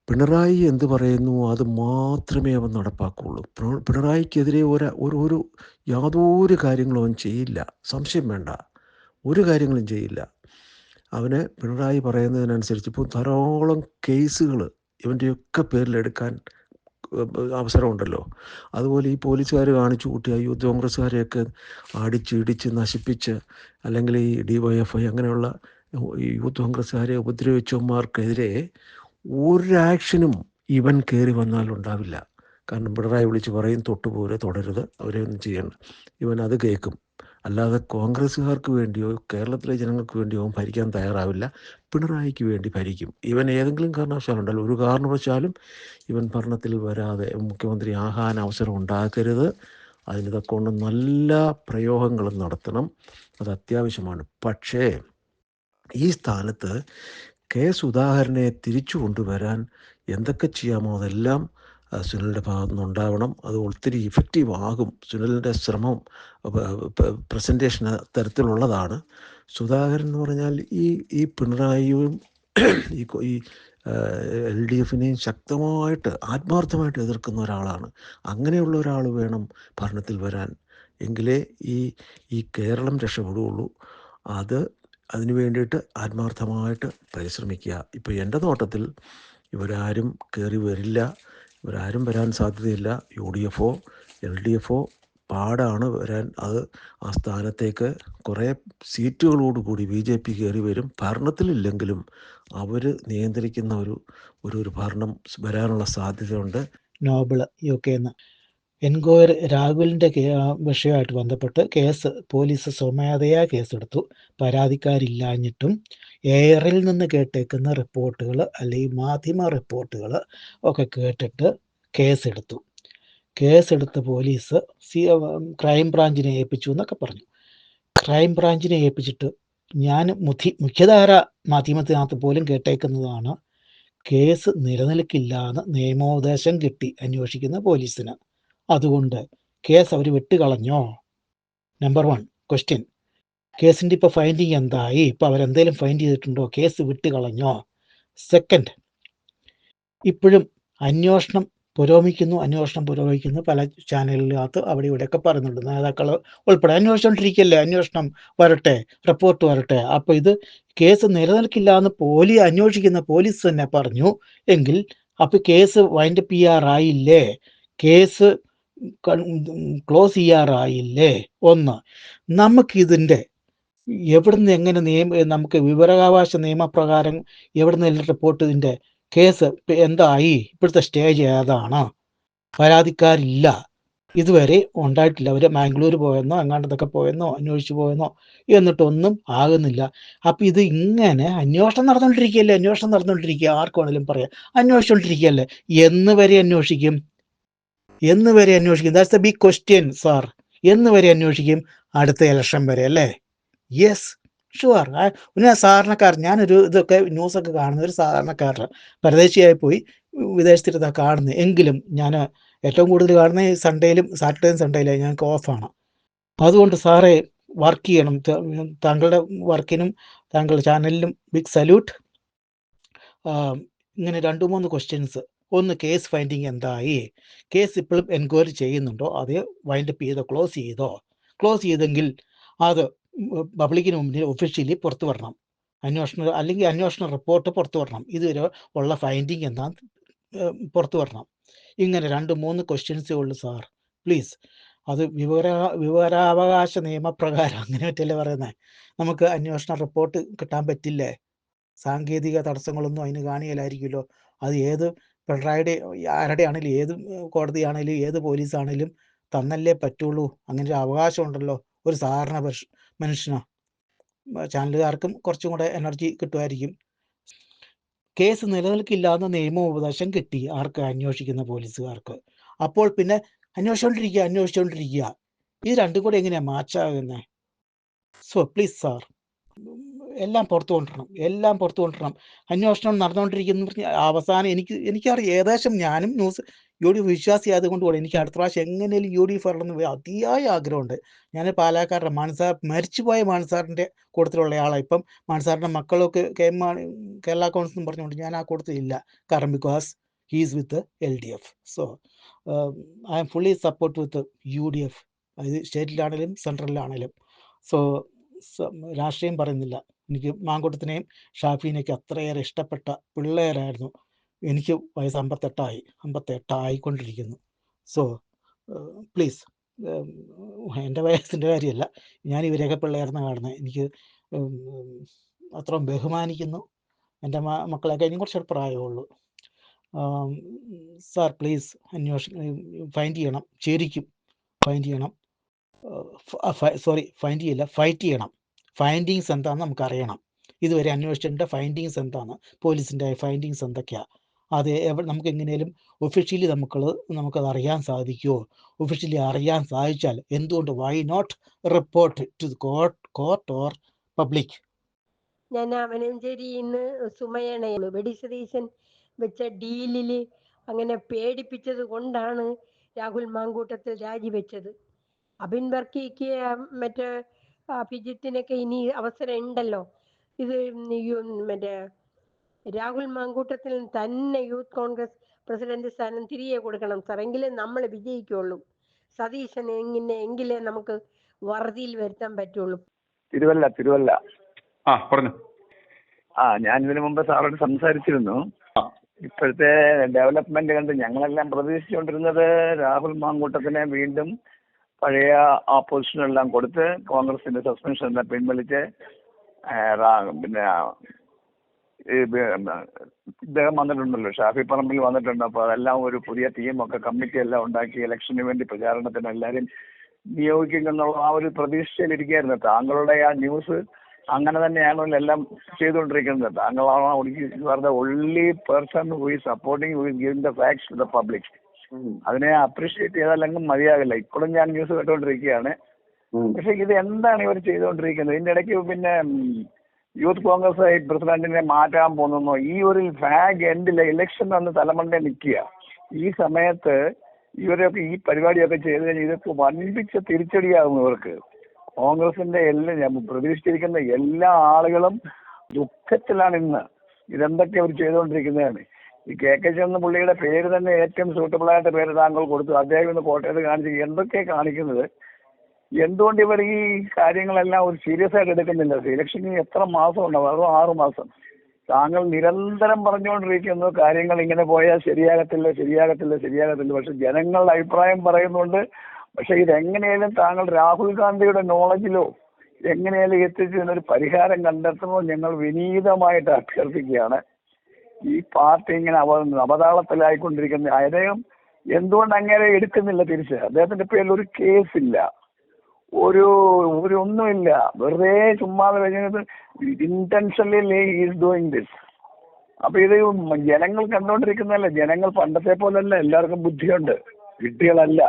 പിണറായി എന്ത് പറയുന്നു അത് മാത്രമേ അവൻ നടപ്പാക്കുകയുള്ളൂ. പിണറായിക്കെതിരെ ഒരു യാതൊരു കാര്യങ്ങളും അവൻ ചെയ്യില്ല, സംശയം വേണ്ട. ഒരു കാര്യങ്ങളും ചെയ്യില്ല. അവന് പിണറായി പറയുന്നതിനനുസരിച്ച് ഇപ്പോൾ ധാരാളം കേസുകൾ ഇവൻ്റെയൊക്കെ പേരിലെടുക്കാൻ അവസരമുണ്ടല്ലോ. അതുപോലെ ഈ പോലീസുകാർ കാണിച്ചു കൂട്ടിയ യൂത്ത് കോൺഗ്രസ്സുകാരെയൊക്കെ ഇടിച്ച് നശിപ്പിച്ച്, അല്ലെങ്കിൽ ഈ DYFI അങ്ങനെയുള്ള യൂത്ത് കോൺഗ്രസ്സുകാരെ ഉപദ്രവിച്ചവന്മാർക്കെതിരെ ഒരു ആക്ഷനും ഇവൻ കയറി വന്നാൽ ഉണ്ടാവില്ല. കാരണം പിണറായി വിളിച്ച് പറയും, തൊട്ടുപോലെ തുടരുത്, അവരെ ഒന്നും ചെയ്യണ്ട. ഇവൻ അത് കേൾക്കും. അല്ലാതെ കോൺഗ്രസ്സുകാർക്ക് വേണ്ടിയോ കേരളത്തിലെ ജനങ്ങൾക്ക് വേണ്ടിയോ ഭരിക്കാൻ തയ്യാറാവില്ല. പിണറായിക്ക് വേണ്ടി ഭരിക്കും. ഇവൻ ഏതെങ്കിലും കാരണവശാലുണ്ടല്ലോ, ഒരു കാരണവശാലും ഇവൻ ഭരണത്തിൽ വരാതെ മുഖ്യമന്ത്രി ആകാൻ അവസരം ഉണ്ടാക്കരുത്. അതിനിതൊക്കെ കൊണ്ട് നല്ല പ്രയോഗങ്ങളും നടത്തണം. അത് അത്യാവശ്യമാണ്. പക്ഷേ ഈ സ്ഥാനത്ത് സുധാകരനെ തിരിച്ചു കൊണ്ടുവരാൻ എന്തൊക്കെ ചെയ്യാമോ അതെല്ലാം സുനിലിൻ്റെ ഭാഗത്തു നിന്നുണ്ടാവണം. അത് ഒത്തിരി ഇഫക്റ്റീവ് ആകും. സുനിലിൻ്റെ ശ്രമം പ്രസൻറ്റേഷൻ തരത്തിലുള്ളതാണ്. സുധാകരൻ എന്ന് പറഞ്ഞാൽ ഈ പിണറായിയും ഈ LDFനെയും ശക്തമായിട്ട് ആത്മാർത്ഥമായിട്ട് എതിർക്കുന്ന ഒരാളാണ്. അങ്ങനെയുള്ള ഒരാൾ വേണം ഭരണത്തിൽ വരാൻ. എങ്കിലേ ഈ കേരളം രക്ഷപ്പെടുകയുള്ളൂ. അതിനു വേണ്ടിയിട്ട് ആത്മാർത്ഥമായിട്ട് പരിശ്രമിക്കുക. ഇപ്പോൾ എൻ്റെ നോട്ടത്തിൽ ഇവരാരും കയറി വരില്ല, ഇവരാരും വരാൻ സാധ്യതയില്ല. UDFO LDF പാടാണ് വരാൻ. അത് ആ സ്ഥാനത്തേക്ക് കുറേ സീറ്റുകളോടുകൂടി BJP കയറി വരും. ഭരണത്തിലില്ലെങ്കിലും അവർ നിയന്ത്രിക്കുന്ന ഒരു ഭരണം വരാനുള്ള സാധ്യതയുണ്ട്. നോബിൾ UK എൻക്വയറി രാഹുലിൻ്റെ വിഷയമായിട്ട് ബന്ധപ്പെട്ട് പോലീസ് സ്വമേധയാ കേസെടുത്തു. പരാതിക്കാരില്ലാഞ്ഞിട്ടും എയറിൽ നിന്ന് കേട്ടേക്കുന്ന റിപ്പോർട്ടുകൾ അല്ലെങ്കിൽ മാധ്യമ റിപ്പോർട്ടുകൾ ഒക്കെ കേട്ടിട്ട് കേസെടുത്ത് പോലീസ് ക്രൈം ബ്രാഞ്ചിനെ ഏൽപ്പിച്ചു എന്നൊക്കെ പറഞ്ഞു. ക്രൈം ബ്രാഞ്ചിനെ ഏൽപ്പിച്ചിട്ട് ഞാൻ മുഖ്യധാര മാധ്യമത്തിനകത്ത് പോലും കേട്ടേക്കുന്നതാണ്, കേസ് നിലനിൽക്കില്ല എന്ന് നിയമോപദേശം കിട്ടി അന്വേഷിക്കുന്ന പോലീസിന്. അതുകൊണ്ട് കേസ് അവർ വിട്ടുകളഞ്ഞോ? Number 1 question. കേസിൻ്റെ ഇപ്പോൾ ഫൈൻഡിങ് എന്തായി? ഇപ്പോൾ അവരെന്തെങ്കിലും ഫൈൻഡ് ചെയ്തിട്ടുണ്ടോ? കേസ് വിട്ടുകളഞ്ഞോ? സെക്കൻഡ്, ഇപ്പോഴും അന്വേഷണം പുരോഗമിക്കുന്നു. പല ചാനലിനകത്ത് അവിടെ ഇവിടെയൊക്കെ പറയുന്നുണ്ട്, നേതാക്കൾ ഉൾപ്പെടെ അന്വേഷിച്ചുകൊണ്ടിരിക്കുകയല്ലേ, അന്വേഷണം വരട്ടെ, റിപ്പോർട്ട് വരട്ടെ. അപ്പോൾ ഇത് കേസ് നിലനിൽക്കില്ല എന്ന് അന്വേഷിക്കുന്ന പോലീസ് തന്നെ പറഞ്ഞു എങ്കിൽ അപ്പോൾ കേസ് വൈൻഡപ്പ് ചെയ്യാറായില്ലേ? കേസ് ക്ലോസ് ചെയ്യാറായില്ലേ? ഒന്ന്, നമുക്കിതിൻ്റെ എവിടുന്ന് എങ്ങനെ നമുക്ക് വിവരാവകാശ നിയമപ്രകാരം എവിടുന്ന് റിപ്പോർട്ട് ഇതിൻ്റെ കേസ് എന്തായി? ഇപ്പോഴത്തെ സ്റ്റേജ് ഏതാണ്? പരാതിക്കാരില്ല, ഇതുവരെ ഉണ്ടായിട്ടില്ല. അവർ ബാംഗ്ലൂർ പോയെന്നോ എങ്ങാണ്ടതൊക്കെ പോയെന്നോ അന്വേഷിച്ച് പോയെന്നോ എന്നിട്ടൊന്നും ആകുന്നില്ല. അപ്പം ഇത് ഇങ്ങനെ അന്വേഷണം നടന്നുകൊണ്ടിരിക്കുക. ആർക്ക് വേണമെങ്കിലും പറയാം, അന്വേഷിച്ചുകൊണ്ടിരിക്കുകയല്ലേ. എന്ന് വരെ അന്വേഷിക്കും? That's the big question sir. എന്ന് വരെ അന്വേഷിക്കും? അടുത്ത ഇലക്ഷൻ വരെ അല്ലേ? Yes, sure. ഒരു സാധാരണക്കാരൻ, ഞാനൊരു ഇതൊക്കെ ന്യൂസൊക്കെ കാണുന്ന ഒരു സാധാരണക്കാരൻ, പരദേശിയായി പോയി വിദേശത്തിരുന്നാ കാണുന്നത്. എങ്കിലും ഞാൻ ഏറ്റവും കൂടുതൽ കാണുന്നത് സൺഡേയിലും സാറ്റർഡേയും സൺഡേയിലും. ഞങ്ങൾക്ക് ഓഫാണ്. അതുകൊണ്ട് സാറേ വർക്ക് ചെയ്യണം. താങ്കളുടെ വർക്കിനും താങ്കളുടെ ചാനലിനും ബിഗ് സല്യൂട്ട്. ഇങ്ങനെ 2-3 ക്വസ്റ്റ്യൻസ്. ഒന്ന്, കേസ് ഫൈൻഡിങ് എന്തായി? കേസ് ഇപ്പോഴും എൻക്വയറി ചെയ്യുന്നുണ്ടോ? അതേ വൈൻഡപ്പ് ചെയ്തോ? ക്ലോസ് ചെയ്തെങ്കിൽ അത് പബ്ലിക്കിന് മുമ്പിൽ ഒഫീഷ്യലി പുറത്തു വരണം. അന്വേഷണ റിപ്പോർട്ട് പുറത്തു വരണം. ഇതുവരെ ഉള്ള ഫൈൻഡിങ് എന്താന്ന് പുറത്തു വരണം. ഇങ്ങനെ 2-3 ക്വസ്റ്റ്യൻസേ ഉള്ളൂ സാർ, പ്ലീസ്. അത് വിവരാവകാശ നിയമപ്രകാരം അങ്ങനെ പറ്റല്ലേ പറയുന്നത്. നമുക്ക് അന്വേഷണ റിപ്പോർട്ട് കിട്ടാൻ പറ്റില്ലേ? സാങ്കേതിക തടസ്സങ്ങളൊന്നും അതിന് കാണിയല്ലായിരിക്കുമല്ലോ. അത് ഏത് പിണറായിയുടെ ആരുടെ ആണെങ്കിലും, ഏത് കോടതിയാണെങ്കിലും, ഏത് പോലീസാണെങ്കിലും തന്നല്ലേ പറ്റുള്ളൂ. അങ്ങനെ ഒരു അവകാശം ഉണ്ടല്ലോ ഒരു സാധാരണ മനുഷ്യന്. ചാനലുകാർക്കും കുറച്ചും കൂടെ എനർജി കിട്ടുമായിരിക്കും. കേസ് നിലനിൽക്കില്ലാന്ന് നിയമോപദേശം കിട്ടി ആർക്ക്? അന്വേഷിക്കുന്ന പോലീസുകാർക്ക്. അപ്പോൾ പിന്നെ അന്വേഷിച്ചുകൊണ്ടിരിക്കുക. ഇത് രണ്ടും കൂടെ എങ്ങനെയാണ് മാച്ചാകുന്നത്? സോ പ്ലീസ് സാർ, എല്ലാം പുറത്തു കൊണ്ടുവരണം. അന്വേഷണം നടന്നുകൊണ്ടിരിക്കുന്ന അവസാനം എനിക്കറിയാം ഏകദേശം. ഞാനും UDF വിശ്വാസി ആയതുകൊണ്ട് കൂടെ എനിക്ക് അടുത്ത പ്രാവശ്യം എങ്ങനെയും UDF വരണമെന്ന് അതിയായ ആഗ്രഹമുണ്ട്. ഞാൻ പാലക്കാരുടെ മാൻസാർ, മരിച്ചുപോയ മാൻസാറിൻ്റെ കൂട്ടത്തിലുള്ള ആളാണ്. ഇപ്പം മാൻസാറിൻ്റെ മക്കളൊക്കെ കേരള കോൺഗ്രസ് എന്ന് പറഞ്ഞുകൊണ്ട് ഞാൻ ആ കൂട്ടത്തിലില്ല. കാരണം because he is with LDF. So I M fully support with UDF. അത് സ്റ്റേറ്റിലാണെങ്കിലും സെൻട്രലിലാണെങ്കിലും. സോ രാഷ്ട്രീയം പറയുന്നില്ല. എനിക്ക് മാങ്കൂട്ടത്തിനെയും ഷാഫിനെയൊക്കെ അത്രയേറെ ഇഷ്ടപ്പെട്ട പിള്ളേരായിരുന്നു. എനിക്ക് വയസ്സ് 58 ആയിക്കൊണ്ടിരിക്കുന്നു. സോ പ്ലീസ്, എൻ്റെ വയസ്സിൻ്റെ കാര്യമല്ല, ഞാൻ ഇവരെയൊക്കെ പിള്ളേർന്ന് കാണുന്നത്. എനിക്ക് അത്രയും ബഹുമാനിക്കുന്നു. എൻ്റെ മക്കളെയൊക്കെ ഇനി കുറച്ചൊരു പ്രായമുള്ളൂ. സാർ പ്ലീസ് ഫൈൻഡ് ചെയ്യണം. ശരിക്കും ഫൈൻഡ് ചെയ്യണം. ഫൈൻഡ് ചെയ്യില്ല, ഫൈറ്റ് ചെയ്യണം. ഫൈൻഡിങ്സ് എന്താണെന്ന് നമുക്കറിയണം. ഇതുവരെ അന്വേഷിച്ചിട്ടുണ്ട്. ഫൈൻഡിങ്സ് എന്താണ്, പോലീസിൻ്റെ ഫൈൻഡിങ്സ് എന്തൊക്കെയാണ്? അത് നമുക്ക് എങ്ങനെയും ഒഫീഷ്യലി നമുക്കത് അറിയാൻ സാധിക്കുമോ? ഒഫീഷ്യലി അറിയാൻ സാധിച്ചാൽ എന്തുകൊണ്ട് why not report to court or public? ഞാൻ അവനഞ്ചേരിന്ന് സുമയണയുള്ളൂ. വെടി സതീശൻ വെച്ച ഡീലില് അങ്ങനെ പേടിപ്പിച്ചത് കൊണ്ടാണ് രാഹുൽ മാങ്കൂട്ടത്തിൽ രാജിവെച്ചത്. അബിൻ വർക്കിക്ക് മറ്റേ അഭിജിത്തിനൊക്കെ ഇനി അവസരം ഉണ്ടല്ലോ. ഇത് മറ്റേ രാഹുൽ മാങ്കൂട്ടത്തിൽ തന്നെ യൂത്ത് കോൺഗ്രസ് പ്രസിഡന്റ് സ്ഥാനം തിരികെ കൊടുക്കണം സാർ, എങ്കിലേ നമ്മൾ വിജയിക്കുള്ളൂ. സതീശൻ എങ്കിലേ നമുക്ക് വറുതിയിൽ വരുത്താൻ പറ്റുള്ളൂ. തിരുവല്ല. പറഞ്ഞു. ഞാൻ ഇതിനു മുമ്പ് സാറോട് സംസാരിച്ചിരുന്നു. ഇപ്പോഴത്തെ ഡെവലപ്മെന്റ് കണ്ട് ഞങ്ങളെല്ലാം പ്രതീക്ഷിച്ചുകൊണ്ടിരുന്നത് രാഹുൽ മാങ്കൂട്ടത്തിനെ വീണ്ടും പഴയ ആ പൊസിഷനെല്ലാം കൊടുത്ത് കോൺഗ്രസിന്റെ സസ്പെൻഷൻ എല്ലാം പിൻവലിച്ച് പിന്നെ ഇദ്ദേഹം വന്നിട്ടുണ്ടല്ലോ, ഷാഫി പറമ്പിൽ വന്നിട്ടുണ്ട്. അപ്പോൾ അതെല്ലാം ഒരു പുതിയ ടീമൊക്കെ കമ്മിറ്റി എല്ലാം ഉണ്ടാക്കി ഇലക്ഷന് വേണ്ടി പ്രചാരണത്തിന് എല്ലാവരും നിയോഗിക്കുമെന്നുള്ള ആ ഒരു പ്രതീക്ഷയിലിരിക്കുകയായിരുന്നു. താങ്കളുടെ ആ ന്യൂസ് അങ്ങനെ തന്നെയാണല്ലോ എല്ലാം ചെയ്തുകൊണ്ടിരിക്കുന്നത്. താങ്കളാണ് only person who is supporting, who is giving the facts to the public. അതിനെ അപ്രീഷിയേറ്റ് ചെയ്താലെങ്കിലും മതിയാകില്ല. ഇപ്പോഴും ഞാൻ ന്യൂസ് കേട്ടുകൊണ്ടിരിക്കുകയാണ്. പക്ഷെ ഇത് എന്താണ് ഇവർ ചെയ്തുകൊണ്ടിരിക്കുന്നത്? ഇതിന്റെ ഇടയ്ക്ക് പിന്നെ യൂത്ത് കോൺഗ്രസ് പ്രസിഡന്റിനെ മാറ്റാൻ പോകുന്നു. ഈ ഒരു ഫാഗ് എൻഡിലെ ഇലക്ഷൻ അന്ന് തലമണ്ടെ നിൽക്കുക. ഈ സമയത്ത് ഇവരൊക്കെ ഈ പരിപാടിയൊക്കെ ചെയ്ത് കഴിഞ്ഞാൽ ഇതൊക്കെ വൻപിച്ച തിരിച്ചടിയാകും ഇവർക്ക്. കോൺഗ്രസിന്റെ ഞാൻ പ്രതീക്ഷിച്ചിരിക്കുന്ന എല്ലാ ആളുകളും ദുഃഖത്തിലാണ് ഇന്ന്. ഇതെന്തൊക്കെ അവർ ചെയ്തുകൊണ്ടിരിക്കുന്നതാണ്. ഈ KK എന്ന പുള്ളിയുടെ പേര് തന്നെ ഏറ്റവും സൂട്ടബിൾ ആയിട്ട് പേര് താങ്കൾ കൊടുത്തു. അദ്ദേഹം ഇന്ന് കോട്ടയത്ത് കാണിച്ച് എന്തൊക്കെ കാണിക്കുന്നത്. എന്തുകൊണ്ട് ഇവർ ഈ കാര്യങ്ങളെല്ലാം ഒരു സീരിയസ് ആയിട്ട് എടുക്കുന്നില്ല? ഇലക്ഷന് എത്ര മാസം ഉണ്ടാവും? വെറും 6 മാസം. താങ്കൾ നിരന്തരം പറഞ്ഞുകൊണ്ടിരിക്കുന്നു കാര്യങ്ങൾ ഇങ്ങനെ പോയാൽ ശരിയാകത്തില്ല ശരിയാകത്തില്ല ശരിയാകത്തില്ല. പക്ഷെ ജനങ്ങളുടെ അഭിപ്രായം പറയുന്നുണ്ട്. പക്ഷെ ഇതെങ്ങനെയാലും താങ്കൾ രാഹുൽ ഗാന്ധിയുടെ നോളജിലോ എങ്ങനെയാലും എത്തിച്ച് ഇതിനൊരു പരിഹാരം കണ്ടെത്തുമ്പോൾ ഞങ്ങൾ വിനീതമായിട്ട് അഭ്യർത്ഥിക്കുകയാണ്. ഈ പാർട്ടി ഇങ്ങനെ അവതാളത്തിലായിക്കൊണ്ടിരിക്കുന്ന അദ്ദേഹം എന്തുകൊണ്ട് അങ്ങനെ എടുക്കുന്നില്ല തിരിച്ച്? അദ്ദേഹത്തിന്റെ പേരിൽ ഒരു കേസില്ല, ഒരു ഒന്നുമില്ല. വെറുതെ ചുമ്മാതെ കഴിഞ്ഞത് ഇന്റൻഷനലി ഈസ് ഡൂയിങ് ദിസ്. അപ്പൊ ഇത് ജനങ്ങൾ കണ്ടുകൊണ്ടിരിക്കുന്നതല്ല. ജനങ്ങൾ പണ്ടത്തെ പോലല്ല, എല്ലാവർക്കും ബുദ്ധിയുണ്ട്, വിഡ്ഢികളല്ല.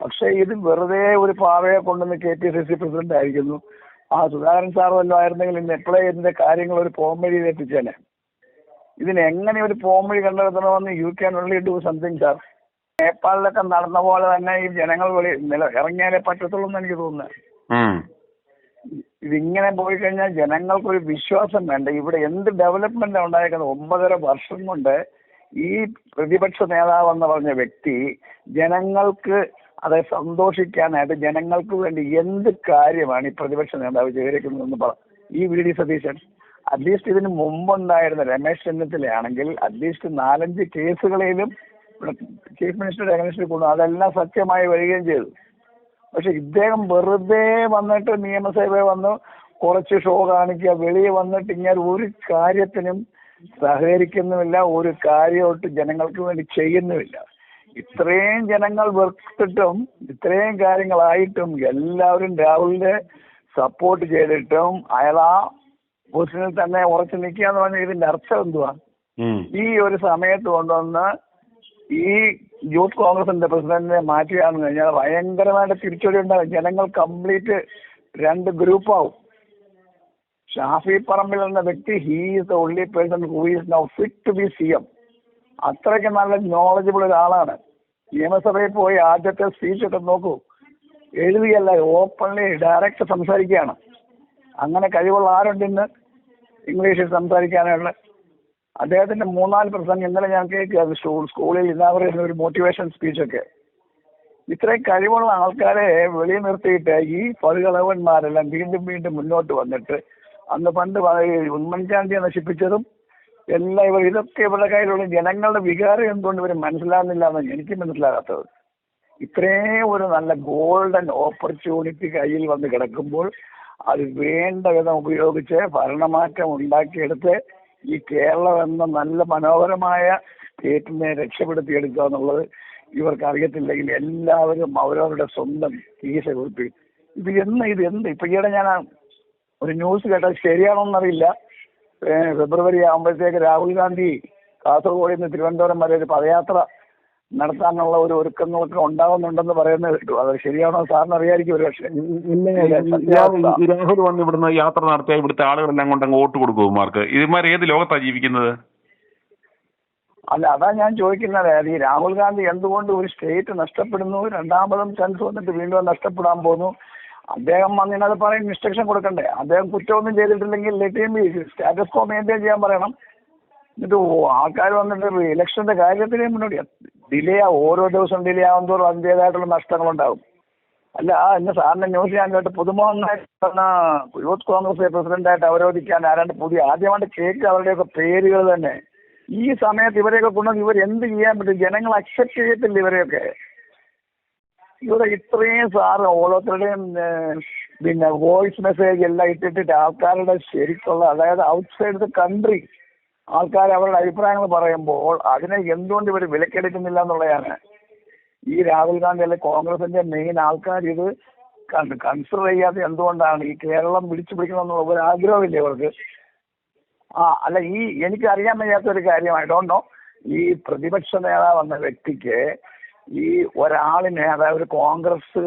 പക്ഷെ ഇത് വെറുതെ ഒരു പാവയെ കൊണ്ടുവന്ന് KPCC പ്രസിഡന്റ് ആയിരിക്കുന്നു. ആ സുധാകരൻ സാർ വല്ലതും ആയിരുന്നെങ്കിൽ ഇന്ന് എപ്പോഴേ ഇതിന്റെ കാര്യങ്ങൾ ഒരു പോംവഴിയിൽ എത്തിച്ചേനെ. ഇതിനെങ്ങനെ ഒരു പോംവഴി കണ്ടെത്തണമെന്ന് you can only do something sir. നേപ്പാളിലൊക്കെ നടന്ന പോലെ തന്നെ ഈ ജനങ്ങൾ ഇറങ്ങിയാലേ പറ്റത്തുള്ളൂ എന്ന് എനിക്ക് തോന്നുന്നത്. ഇതിങ്ങനെ പോയി കഴിഞ്ഞാൽ ജനങ്ങൾക്കൊരു വിശ്വാസം വേണ്ട. ഇവിടെ എന്ത് ഡെവലപ്മെന്റ് ഉണ്ടായിരിക്കുന്നത്? 9.5 വർഷം കൊണ്ട് ഈ പ്രതിപക്ഷ നേതാവെന്ന് പറഞ്ഞ വ്യക്തി ജനങ്ങൾക്ക് അത് സന്തോഷിക്കാനായിട്ട് ജനങ്ങൾക്ക് വേണ്ടി എന്ത് കാര്യമാണ് ഈ പ്രതിപക്ഷ നേതാവ് ചെയ്തിരിക്കുന്നതെന്ന് ഈ VD സതീശൻ അറ്റ്ലീസ്റ്റ് ഇതിന് മുമ്പുണ്ടായിരുന്ന രമേശ് ചെന്നിത്തലയാണെങ്കിൽ അറ്റ്ലീസ്റ്റ് 4-5 കേസുകളിലും ചീഫ് മിനിസ്റ്ററുടെ അഗൈൻസ്റ്റിൽ കൊണ്ടു, അതെല്ലാം സത്യമായി വരികയും ചെയ്തു. പക്ഷെ ഇദ്ദേഹം വെറുതെ വന്നിട്ട് നിയമസഭയിൽ വന്ന് കുറച്ച് ഷോ കാണിക്കുക, വെളിയിൽ വന്നിട്ട് ഇങ്ങനെ ഒരു കാര്യത്തിനും സഹകരിക്കുന്നുമില്ല, ഒരു കാര്യമായിട്ട് ജനങ്ങൾക്ക് വേണ്ടി ചെയ്യുന്നുമില്ല. ഇത്രയും ജനങ്ങൾ വെറുത്തിട്ടും ഇത്രയും കാര്യങ്ങളായിട്ടും എല്ലാവരും രാഹുലിനെ സപ്പോർട്ട് ചെയ്തിട്ടും അയാൾ ആ പൊസിഷനിൽ തന്നെ ഉറച്ചു നിൽക്കുക എന്ന് പറഞ്ഞാൽ ഇതിന്റെ അർത്ഥം എന്തുവാ? ഈ ഒരു സമയത്ത് കൊണ്ടുവന്ന് ഈ യൂത്ത് കോൺഗ്രസിന്റെ പ്രസിഡന്റിനെ മാറ്റുകയാണെന്ന് കഴിഞ്ഞാൽ ഭയങ്കരമായിട്ട് തിരിച്ചടി ഉണ്ടാകും. ജനങ്ങൾ കംപ്ലീറ്റ് 2 ഗ്രൂപ്പാവും. ഷാഫി പറമ്പിൽ എന്ന വ്യക്തി he is the only person who is now fit to be CM. അത്രയ്ക്ക് നല്ല നോളജബിൾ ഒരാളാണ്. നിയമസഭയിൽ പോയി ആദ്യത്തെ സ്പീച്ചൊക്കെ നോക്കൂ, എഴുതിയല്ല, ഓപ്പൺലി ഡയറക്റ്റ് സംസാരിക്കുകയാണ്. അങ്ങനെ കഴിവുള്ള ആരുണ്ട് ഇന്ന് ഇംഗ്ലീഷിൽ സംസാരിക്കാനുള്ള? അദ്ദേഹത്തിന്റെ 3-4 പ്രസംഗം ഇന്നലെ ഞാൻ കേൾക്കുക സ്കൂളിൽ ഇനാഗുറേഷൻ ഒരു മോട്ടിവേഷൻ സ്പീച്ചൊക്കെ. ഇത്രയും കഴിവുള്ള ആൾക്കാരെ വെളിയിൽ നിർത്തിയിട്ട് ഈ പടുകളവന്മാരെല്ലാം വീണ്ടും വീണ്ടും മുന്നോട്ട് വന്നിട്ട് അന്ന് പണ്ട് ഉമ്മൻചാണ്ടിയെ നശിപ്പിച്ചതും എല്ലാം ഇതൊക്കെ ഇവരുടെ കയ്യിലുള്ള ജനങ്ങളുടെ വികാരം എന്തുകൊണ്ട് ഇവർ മനസ്സിലാകുന്നില്ല എന്ന് എനിക്ക് മനസ്സിലാകാത്തത്. ഇത്രയും ഒരു നല്ല ഗോൾഡൻ ഓപ്പർച്യൂണിറ്റി കയ്യിൽ വന്ന് കിടക്കുമ്പോൾ അത് വേണ്ട വിധം ഉപയോഗിച്ച് ഭരണമാറ്റം ഉണ്ടാക്കിയെടുത്ത് ഈ കേരളം എന്ന നല്ല മനോഹരമായ സ്റ്റേറ്റിനെ രക്ഷപ്പെടുത്തിയെടുക്കുക എന്നുള്ളത് ഇവർക്ക് അറിയത്തില്ലെങ്കിൽ എല്ലാവരും അവരവരുടെ സ്വന്തം കീശ കുറിപ്പി. ഇത് എന്ത് ഇപ്പൊ ഈയിടെ ഞാൻ ഒരു ന്യൂസ് കേട്ടാൽ ശരിയാണോന്നറിയില്ല. ഫെബ്രുവരി ആകുമ്പോഴത്തേക്ക് രാഹുൽ ഗാന്ധി കാസർഗോഡിൽ നിന്ന് തിരുവനന്തപുരം വരെ ഒരു പദയാത്ര നടത്താനുള്ള ഒരു ഒരുക്കങ്ങളൊക്കെ ഉണ്ടാകുന്നുണ്ടെന്ന് പറയുന്നത് കേട്ടു. അത് ശരിയാണോ സാറിന് അറിയായിരിക്കും ഒരു പക്ഷേ. രാഹുൽ വന്ന് ഇവിടുന്ന് യാത്ര നടത്തിയ ഇവിടുത്തെ ആളുകളെല്ലാം കൊണ്ട് അങ്ങ് വോട്ട് കൊടുക്കുമാർക്ക് ഇതുമാർ ഏത് ലോകത്താണ് ജീവിക്കുന്നത്? അല്ല, അതാ ഞാൻ ചോദിക്കുന്നത്. ഈ രാഹുൽ ഗാന്ധി എന്തുകൊണ്ട് ഒരു സ്റ്റേറ്റ് നഷ്ടപ്പെടുന്നു, രണ്ടാമതും ചാൻസ് വന്നിട്ട് വീണ്ടും നഷ്ടപ്പെടാൻ പോകുന്നു? അദ്ദേഹം വന്നിട്ട് പറയും, ഇൻസ്ട്രക്ഷൻ കൊടുക്കണ്ടേ? അദ്ദേഹം കുറ്റമൊന്നും ചെയ്തിട്ടില്ലെങ്കിൽ സ്റ്റാറ്റസ് കോ മെയിൻറ്റെയിൻ ചെയ്യാൻ പറയണം. എന്നിട്ട് ആൾക്കാർ വന്നിട്ട് ഇലക്ഷന്റെ കാര്യത്തിന് മുന്നോട്ട് ഡിലേ ആവും. ഓരോ ദിവസം ഡിലേ ആവും തോറും അതിൻ്റെതായിട്ടുള്ള നഷ്ടങ്ങളുണ്ടാവും. അല്ല, ഇന്ന് സാറിന്റെ ന്യൂസ് ഞാൻ കേട്ട് പുതുമോഹൻ യൂത്ത് കോൺഗ്രസ് പ്രസിഡന്റായിട്ട് അവരോധിക്കാൻ ആരാണ്ട് ആദ്യമായിട്ട് കേക്ക് അവരുടെയൊക്കെ പേരുകൾ തന്നെ. ഈ സമയത്ത് ഇവരെയൊക്കെ കൊണ്ടുവന്ന് ഇവർ എന്ത് ചെയ്യാൻ പറ്റും? ജനങ്ങൾ അക്സെപ്റ്റ് ചെയ്യത്തില്ല ഇവരെയൊക്കെ. ഇവിടെ ഇത്രയും സാറ് ഓരോരുത്തരുടെയും പിന്നെ വോയിസ് മെസ്സേജ് എല്ലാം ഇട്ടിട്ട് ആൾക്കാരുടെ ശരിക്കുള്ള, അതായത് ഔട്ട്സൈഡ് ദ കൺട്രി ആൾക്കാർ അവരുടെ അഭിപ്രായങ്ങൾ പറയുമ്പോൾ അതിനെ എന്തുകൊണ്ട് ഇവർ വിലക്കെടുക്കുന്നില്ല എന്നുള്ളതാണ്. ഈ രാഹുൽ ഗാന്ധി അല്ലെ കോൺഗ്രസിന്റെ മെയിൻ ആൾക്കാർ ഇത് കൺസിഡർ ചെയ്യാതെ എന്തുകൊണ്ടാണ്? ഈ കേരളം പിടിച്ചു പിടിക്കണമെന്നുള്ള ഒരു ആഗ്രഹമില്ല ഇവർക്ക്. അല്ല, ഈ എനിക്ക് അറിയാൻ വയ്യാത്തൊരു കാര്യം, ഐ ഡോണ്ട് നോ, ഈ പ്രതിപക്ഷ നേതാവ് എന്ന വ്യക്തിക്ക് ഈ ഒരാളിനെ, അതായത് ഒരു കോൺഗ്രസ്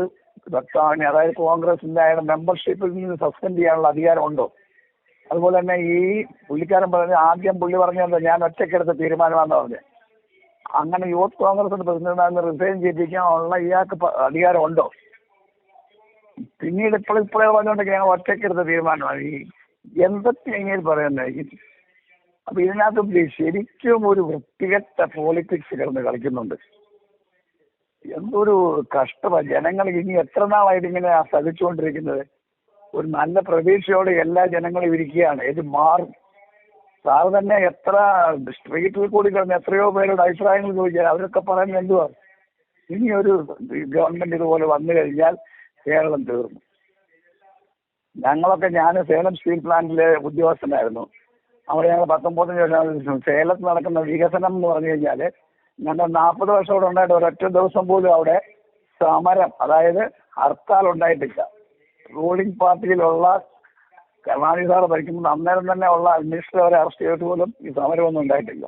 വക്താവിനെ, അതായത് കോൺഗ്രസിന്റെ അയാളുടെ മെമ്പർഷിപ്പിൽ നിന്ന് സസ്പെൻഡ് ചെയ്യാനുള്ള അധികാരമുണ്ടോ? അതുപോലെ തന്നെ ഈ പുള്ളിക്കാരൻ ആദ്യം പുള്ളി പറഞ്ഞത് ഞാൻ ഒറ്റയ്ക്കെടുത്ത തീരുമാനമാണെന്ന് പറഞ്ഞത്. അങ്ങനെ യൂത്ത് കോൺഗ്രസിന്റെ പ്രസിഡന്റാണെന്ന് റിസൈൻ ചെയ്യിപ്പിക്കാനുള്ള ഇയാൾക്ക് അധികാരമുണ്ടോ? പിന്നീട് ഇപ്പോഴേ പറഞ്ഞുകൊണ്ടൊക്കെ ഞങ്ങൾ ഒറ്റയ്ക്കെടുത്ത തീരുമാനമാണ്. ഈ എന്തൊക്കെ ഇങ്ങനെ പറയുന്നത്? അപ്പൊ ഇതിനകത്ത് ശരിക്കും ഒരു വൃത്തികെട്ട പോളിറ്റിക്സ് കിടന്ന് കളിക്കുന്നുണ്ട്. എന്തൊരു കഷ്ടമാണ്. ജനങ്ങൾ ഇനി എത്ര നാളായിട്ട് ഇങ്ങനെ സഹിച്ചുകൊണ്ടിരിക്കുന്നത്? ഒരു നല്ല പ്രതീക്ഷയോടെ എല്ലാ ജനങ്ങളും ഇരിക്കുകയാണ്. ഇത് മാറും. സാറ് തന്നെ എത്ര സ്ട്രീറ്റിൽ കൂടി കിടന്ന് എത്രയോ പേരുടെ അഭിപ്രായങ്ങൾ ചോദിച്ചാൽ അവരൊക്കെ പറയുന്നത് എന്തുവാ, ഇനിയൊരു ഗവൺമെന്റ് ഇതുപോലെ വന്നു കഴിഞ്ഞാൽ കേരളം തീർന്നു. ഞാൻ സേലം സ്റ്റീൽ പ്ലാന്റിലെ ഉദ്യോഗസ്ഥനായിരുന്നു. അവിടെ ഞങ്ങൾ 19 വർഷം സേലത്ത് നടക്കുന്ന വികസനം എന്ന് പറഞ്ഞു കഴിഞ്ഞാൽ ഞങ്ങൾ 40 വർഷം അവിടെ ഉണ്ടായിട്ട് ഒരൊറ്റ ദിവസം പോലും അവിടെ സമരം, അതായത് ഹർത്താൽ ഉണ്ടായിട്ടില്ല. റൂളിംഗ് പാർട്ടിയിലുള്ള കരുണാനിധി സാറ് ഭരിക്കുമ്പോൾ അന്നേരം തന്നെ ഉള്ള അഡ്മിനിസ്ട്രേറ്റർ അവരെ അറസ്റ്റ് ചെയ്തിട്ട് പോലും ഈ സമരമൊന്നും ഉണ്ടായിട്ടില്ല.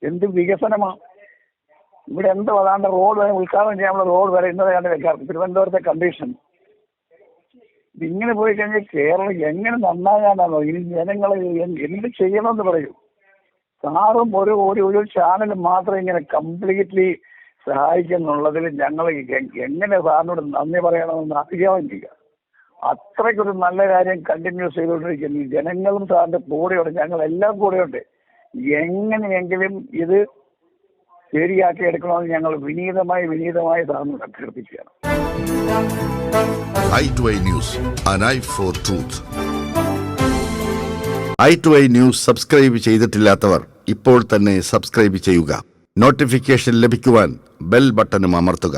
എന്ത് വികസനമാണ് ഇവിടെ! എന്ത് അതാണ്ട് റോഡ് ഉദ്ഘാടനം ചെയ്യാനുള്ള റോഡ് വരെ ഇന്നതാണ് തിരുവനന്തപുരത്തെ കണ്ടീഷൻ. ഇങ്ങനെ പോയി കഴിഞ്ഞാൽ കേരളം എങ്ങനെ നന്നാകാനാണോ? ഇനി ജനങ്ങൾ എന്ത് ചെയ്യണമെന്ന് പറയൂ. സാറും ഒരു ചാനൽ മാത്രം ഇങ്ങനെ കംപ്ലീറ്റ്ലി സഹായിക്കുന്നുള്ളതിൽ ഞങ്ങൾ എങ്ങനെ സാറിനോട് നന്ദി പറയണമെന്ന് അറിയാമില്ല. അത്രയ്ക്കൊരു നല്ല കാര്യം കണ്ടിന്യൂസ് ചെയ്തുകൊണ്ടിരിക്കുന്നു. ഈ ജനങ്ങളും സാറിന്റെ കൂടെയുണ്ട്, ഞങ്ങളെല്ലാം കൂടെയുണ്ട്. എങ്ങനെയെങ്കിലും ഇത് ശരിയാക്കി എടുക്കണമെന്ന് ഞങ്ങൾ വിനീതമായി സാറിനോട് അഭ്യർത്ഥിക്കുകയാണ്. i2i News, an eye for truth. i2i News subscribe ചെയ്തിട്ടില്ലാത്തവർ ഇപ്പോൾ തന്നെ സബ്സ്ക്രൈബ് ചെയ്യുക. നോട്ടിഫിക്കേഷൻ ലഭിക്കുവാൻ ബെൽ ബട്ടണും അമർത്തുക.